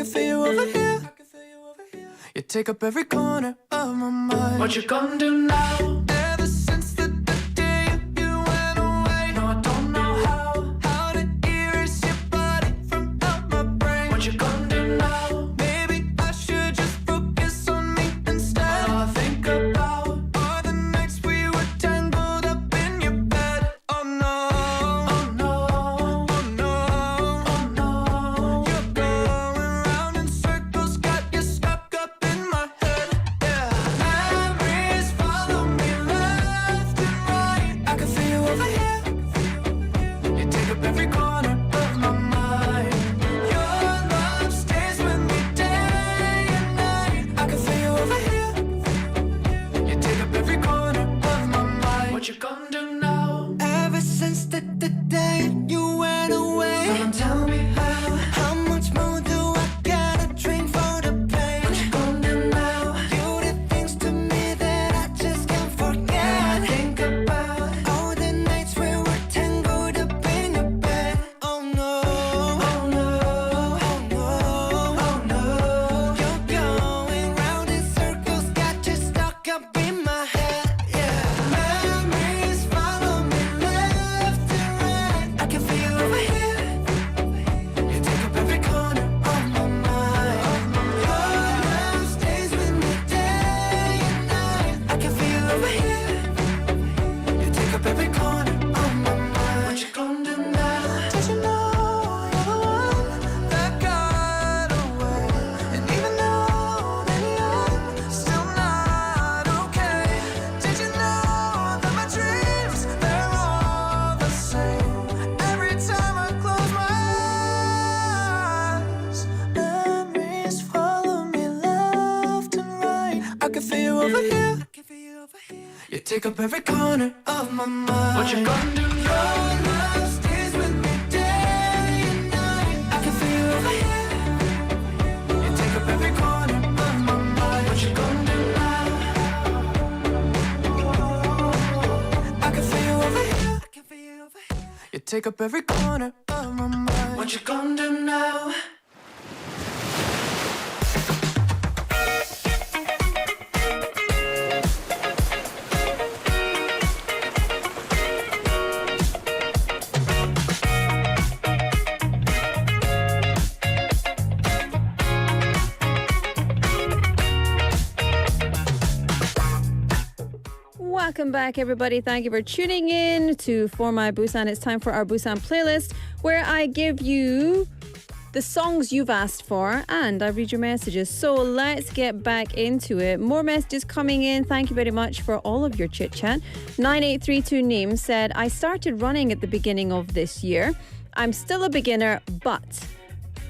can feel you over here. You take up every corner of my mind. What you gonna do now? Ever since the day you went away, no, I don't know how to erase your body from out my brain. What you gonna do now? Maybe I should just focus on me instead. All I think about are the nights we were tangled up in your bed. Oh no, oh no, oh no, oh no. You're going round in circles, got you stuck up in my head. Yeah, memories follow me left and right. I can feel you over here. You take up every corner of my mind. Your love stays with me day and night. I can feel you over here. You take up every corner of my mind. What you gonna do now? Ever since the day you went away, someone tell me how much more do I gotta drink for the pain? What you gonna do now? You did things to me that I just can't forget. I think about all the nights we were tangled up in your bed. Oh no, oh no, oh no, oh no. You're going round in circles, got you stuck up in my head. Yeah, memories follow me left and right. I can feel you over here. You take up every corner of my mind. Your love stays with me day and night. I can feel you over here. You take up every corner of my mind. What you gonna do now? Did you know you're the one that got away? And even though that you're still not okay, did you know that my dreams, they're all the same? Every time I close my eyes, memories follow me left and right. I can feel you over here. You take up every corner of my mind. What you gonna do? Your love stays with me day and night. I can feel you over here. You take up every corner of my mind. What you gonna do now? I can feel you over here. You take up every corner of my mind. What you gonna do now? Welcome back, everybody. Thank you for tuning in to For My Busan. It's time for our Busan playlist, where I give you the songs you've asked for and I read your messages. So let's get back into it. More messages coming in. Thank you very much for all of your chit chat. 9832 Neem said, I started running at the beginning of this year. I'm still a beginner, but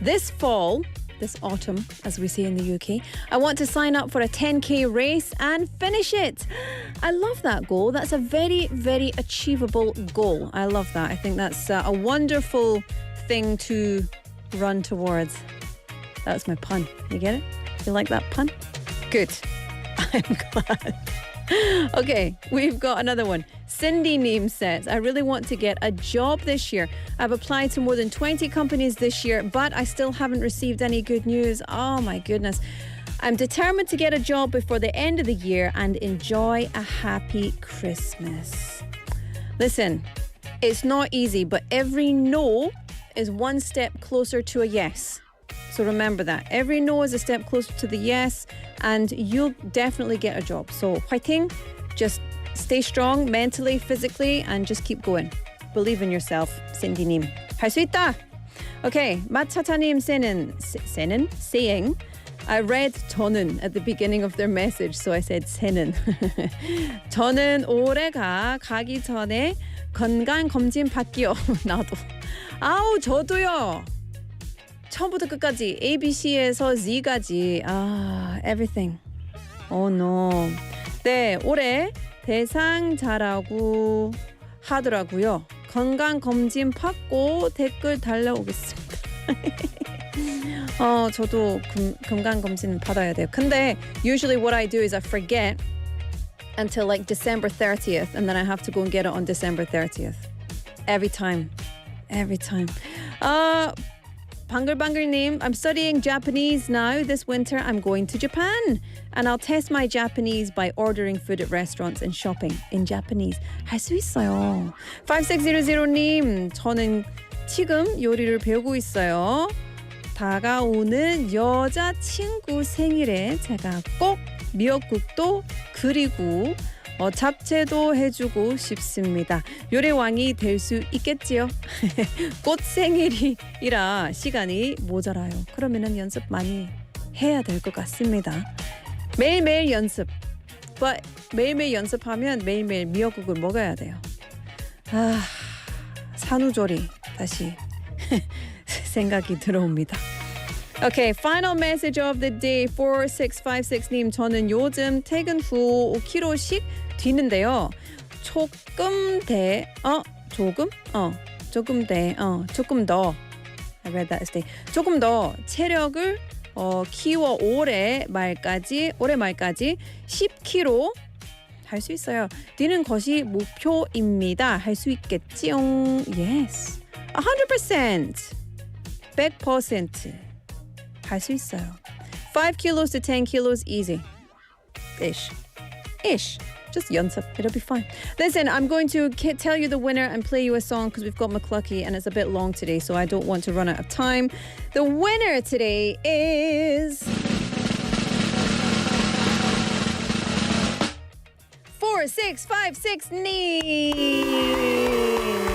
this fall, this autumn, as we say in the UK, I want to sign up for a 10K race and finish it. I love that goal. That's a very, very achievable goal. I love that. I think that's a wonderful thing to run towards. That was my pun. You get it? You like that pun? Good. I'm glad. Okay, we've got another one. Cindy Neem says, I really want to get a job this year. I've applied to more than 20 companies this year, but I still haven't received any good news. Oh my goodness. I'm determined to get a job before the end of the year and enjoy a happy Christmas. Listen, it's not easy, but every no is one step closer to a yes. So remember that. Every no is a step closer to the yes, and you'll definitely get a job. So 화이팅! Just stay strong mentally, physically, and just keep going. Believe in yourself, Cindy님. 할 수 있다! Okay, 마차차님 saying, I read 저는 at the beginning of their message, so I said 새는. 저는 올해가 가기 전에 건강검진 받기요. 나도. 아우, 저도요. 처음부터 끝까지 ABC에서 Z까지 everything. Oh no. 네, 올해 대상자라고 하더라고요. 건강검진 받고 댓글 달려오겠습니다. 저도 건강검진 받아야 돼요. 근데 usually what I do is I forget until like December 30th and then I have to go and get it on December 30th. Every time. 방글방글님, I'm studying Japanese now. This winter I'm going to Japan. And I'll test my Japanese by ordering food at restaurants and shopping in Japanese. 할 수 있어요. 5600님, 저는 지금 요리를 배우고 있어요. 다가오는 여자친구 생일에 제가 꼭 미역국도 그리고 잡채도 해주고 싶습니다. 요리왕이 될 수 있겠지요? 곧 생일이라 시간이 모자라요. 그러면은 연습 많이 해야 될 것 같습니다. 매일매일 연습. But 매일매일 연습하면 매일매일 미역국을 먹어야 돼요. 산후조리 다시 생각이 들어옵니다. Okay, final message of the day. 4656님, 저는 요즘 퇴근 후 5kg씩 뛰는데요. 조금 더. I read that today. 조금 더 체력을 키워 올해 말까지 10kg 할 수 있어요. 뛰는 것이 목표입니다. 할 수 있겠지요? Yes. 100%. 100%. 할 수 있어요. 5 kilos to 10 kilos easy. Ish. Just 연습. It'll be fine. Listen, I'm going to tell you the winner and play you a song because we've got McLuckie and it's a bit long today, so I don't want to run out of time. The winner today is 4656님.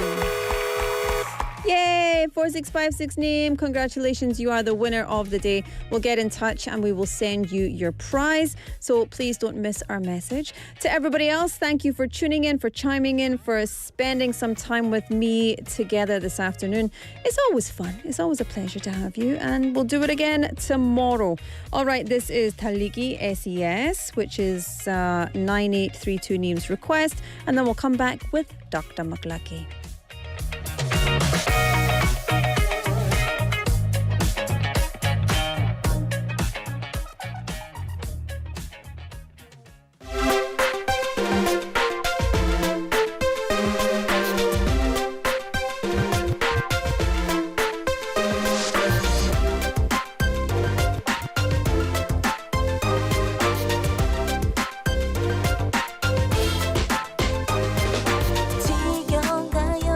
Yay, 4656님. Congratulations, you are the winner of the day. We'll get in touch and we will send you your prize. So please don't miss our message. To everybody else, thank you for tuning in, for chiming in, for spending some time with me together this afternoon. It's always fun. It's always a pleasure to have you. And we'll do it again tomorrow. All right, this is 달리기 SES, which is 9832님's request. And then we'll come back with Dr.McLuckie. 지겨운가요?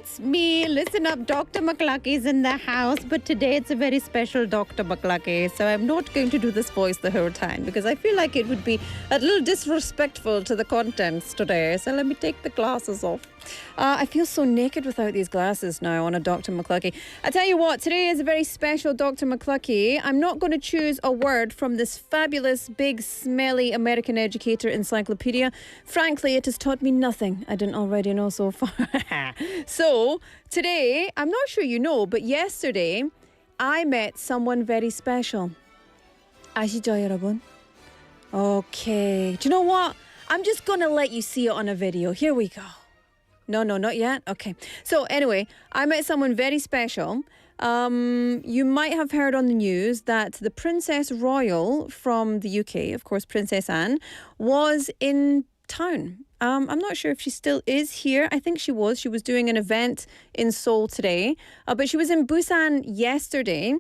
it's me. Listen up, Dr. McLuckie's in the house, but today it's a very special Dr. McLuckie. So I'm not going to do this voice the whole time because I feel like it would be a little disrespectful to the contents today. So let me take the glasses off. I feel so naked without these glasses now on a Dr. McLuckie. I tell you what, today is a very special Dr. McLuckie. I'm not going to choose a word from this fabulous, big, smelly American educator encyclopedia. Frankly, it has taught me nothing I didn't already know so far. So today, I'm not sure you know, but yesterday I met someone very special. 아시죠, 여러분? Okay. Do you know what? I'm just going to let you see it on a video. Here we go. No, not yet. Okay. So anyway, I met someone very special. You might have heard on the news that the Princess Royal from the UK, of course, Princess Anne, was in town. I'm not sure if she still is here. I think she was. She was doing an event in Seoul today. But she was in Busan yesterday.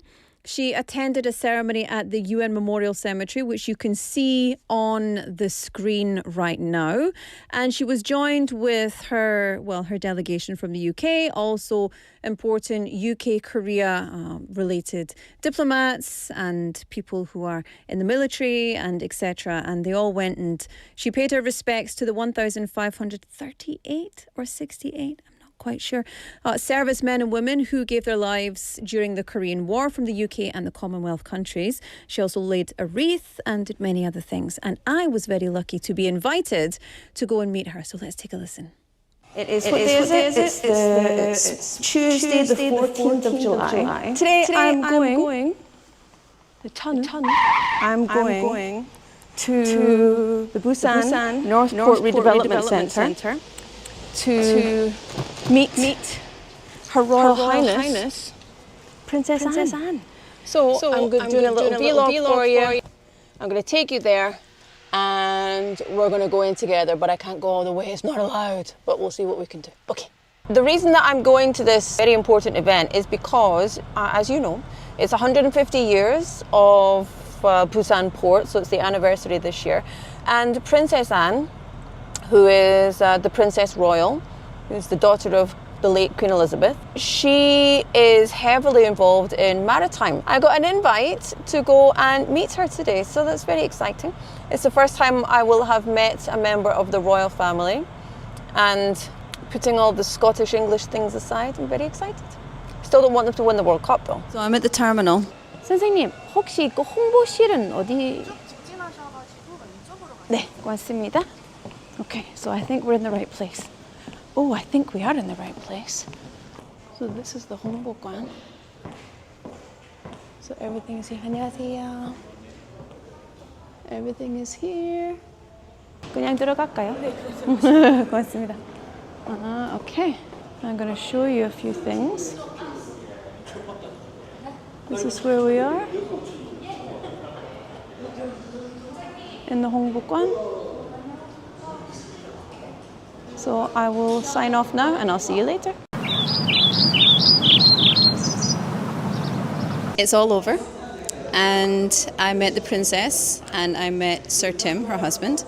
She attended a ceremony at the UN Memorial Cemetery, which you can see on the screen right now. And she was joined with her delegation from the UK, also important UK-Korea related diplomats and people who are in the military and etc. And they all went and she paid her respects to the 1,538 or 68, quite sure, servicemen and women who gave their lives during the Korean War from the UK and the Commonwealth countries. She also laid a wreath and did many other things. And I was very lucky to be invited to go and meet her. So let's take a listen. It's Tuesday, the 14th of July. Today I'm going to the Busan Northport Redevelopment Centre. To meet Her Royal Highness Princess Anne. So I'm going to do a little vlog for you. I'm going to take you there and we're going to go in together, but I can't go all the way. It's not allowed, but we'll see what we can do. Okay. The reason that I'm going to this very important event is because, as you know, it's 150 years of Busan Port, so it's the anniversary this year. And Princess Anne, who is the Princess Royal, who's the daughter of the late Queen Elizabeth. She is heavily involved in maritime. I got an invite to go and meet her today, so that's very exciting. It's the first time I will have met a member of the royal family, and putting all the Scottish English things aside, I'm very excited. Still don't want them to win the World Cup though. So I'm at the terminal. 선생님, 혹시 그 홍보실은 어디? 네, 고맙습니다. Okay, so I think we're in the right place. Oh, I think we are in the right place. So this is the 홍보관. So everything is here. 안녕하세요. Everything is here. 그냥 들어갈까요? 네, 고맙습니다. Okay, I'm going to show you a few things. This is where we are. In the 홍보관. So I will sign off now and I'll see you later. It's all over and I met the princess and I met Sir Tim, her husband,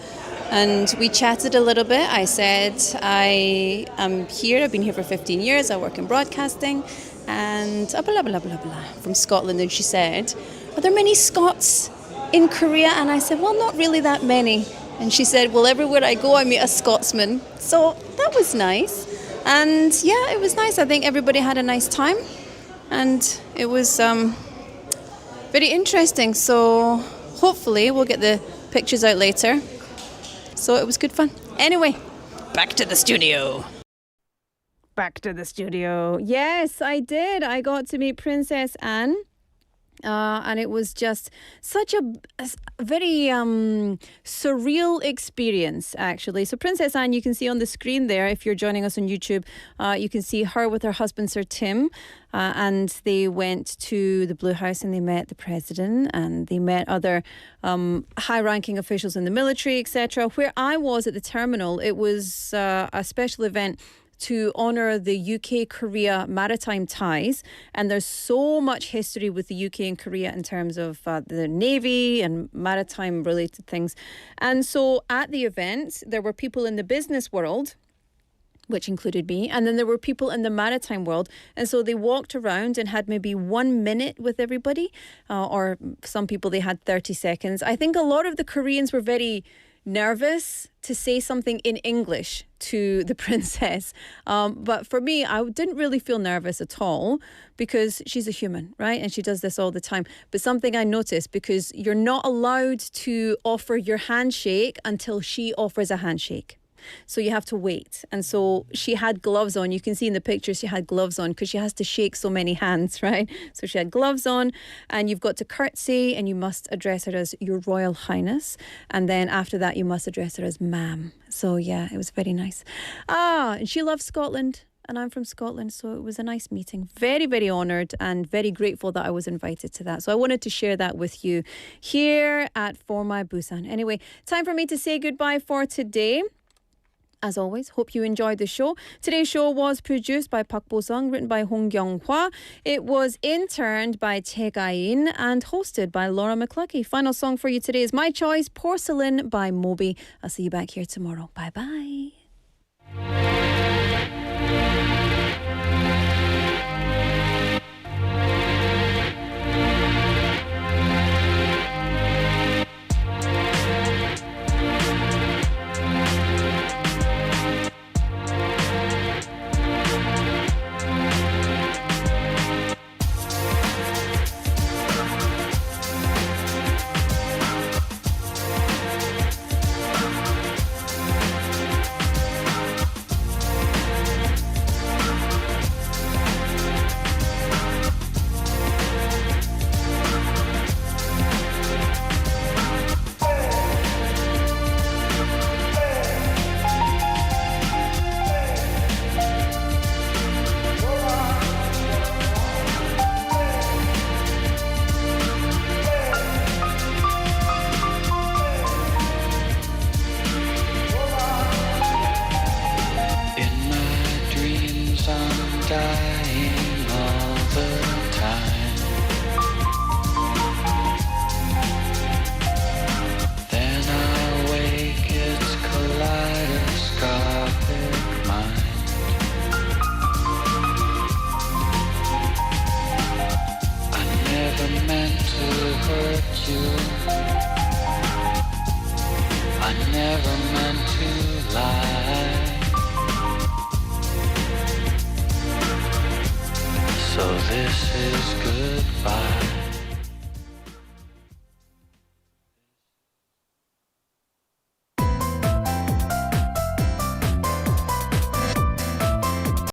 and we chatted a little bit. I said I am here, I've been here for 15 years, I work in broadcasting and blah blah blah blah blah from Scotland, and she said, are there many Scots in Korea? And I said, well, not really that many. And she said, well, everywhere I go, I meet a Scotsman. So that was nice. And yeah, it was nice. I think everybody had a nice time. And it was very interesting. So hopefully we'll get the pictures out later. So it was good fun. Anyway, back to the studio. Back to the studio. Yes, I did. I got to meet Princess Anne. And it was just such a very surreal experience, actually. So Princess Anne, you can see on the screen there, if you're joining us on YouTube, you can see her with her husband, Sir Tim. And they went to the Blue House and they met the president and they met other high-ranking officials in the military, etc. Where I was at the terminal, it was a special event to honour the UK-Korea maritime ties. And there's so much history with the UK and Korea in terms of the Navy and maritime-related things. And so at the event, there were people in the business world which included me. And then there were people in the maritime world. And so they walked around and had maybe 1 minute with everybody. Or some people, they had 30 seconds. I think a lot of the Koreans were very nervous to say something in English to the princess. But for me, I didn't really feel nervous at all because she's a human, right? And she does this all the time. But something I noticed, because you're not allowed to offer your handshake until she offers a handshake. So you have to wait. And so she had gloves on. You can see in the picture she had gloves on because she has to shake so many hands, right? So she had gloves on, and you've got to curtsy, and you must address her as Your Royal Highness. And then after that, you must address her as ma'am. So yeah, it was very nice. And she loves Scotland. And I'm from Scotland, so it was a nice meeting. Very, very honoured and very grateful that I was invited to that. So I wanted to share that with you here at For My Busan. Anyway, time for me to say goodbye for today. As always, hope you enjoyed the show. Today's show was produced by Bosung, written by Hong Kyung-hwa. It was interned by Choi and hosted by Dr.McLuckie. Final song for you today is My Choice, Porcelain by Moby. I'll see you back here tomorrow. Bye-bye. dying all the time. Then I wake, it's kaleidoscopic mind. I never meant to hurt you. I never meant to lie. So this is goodbye.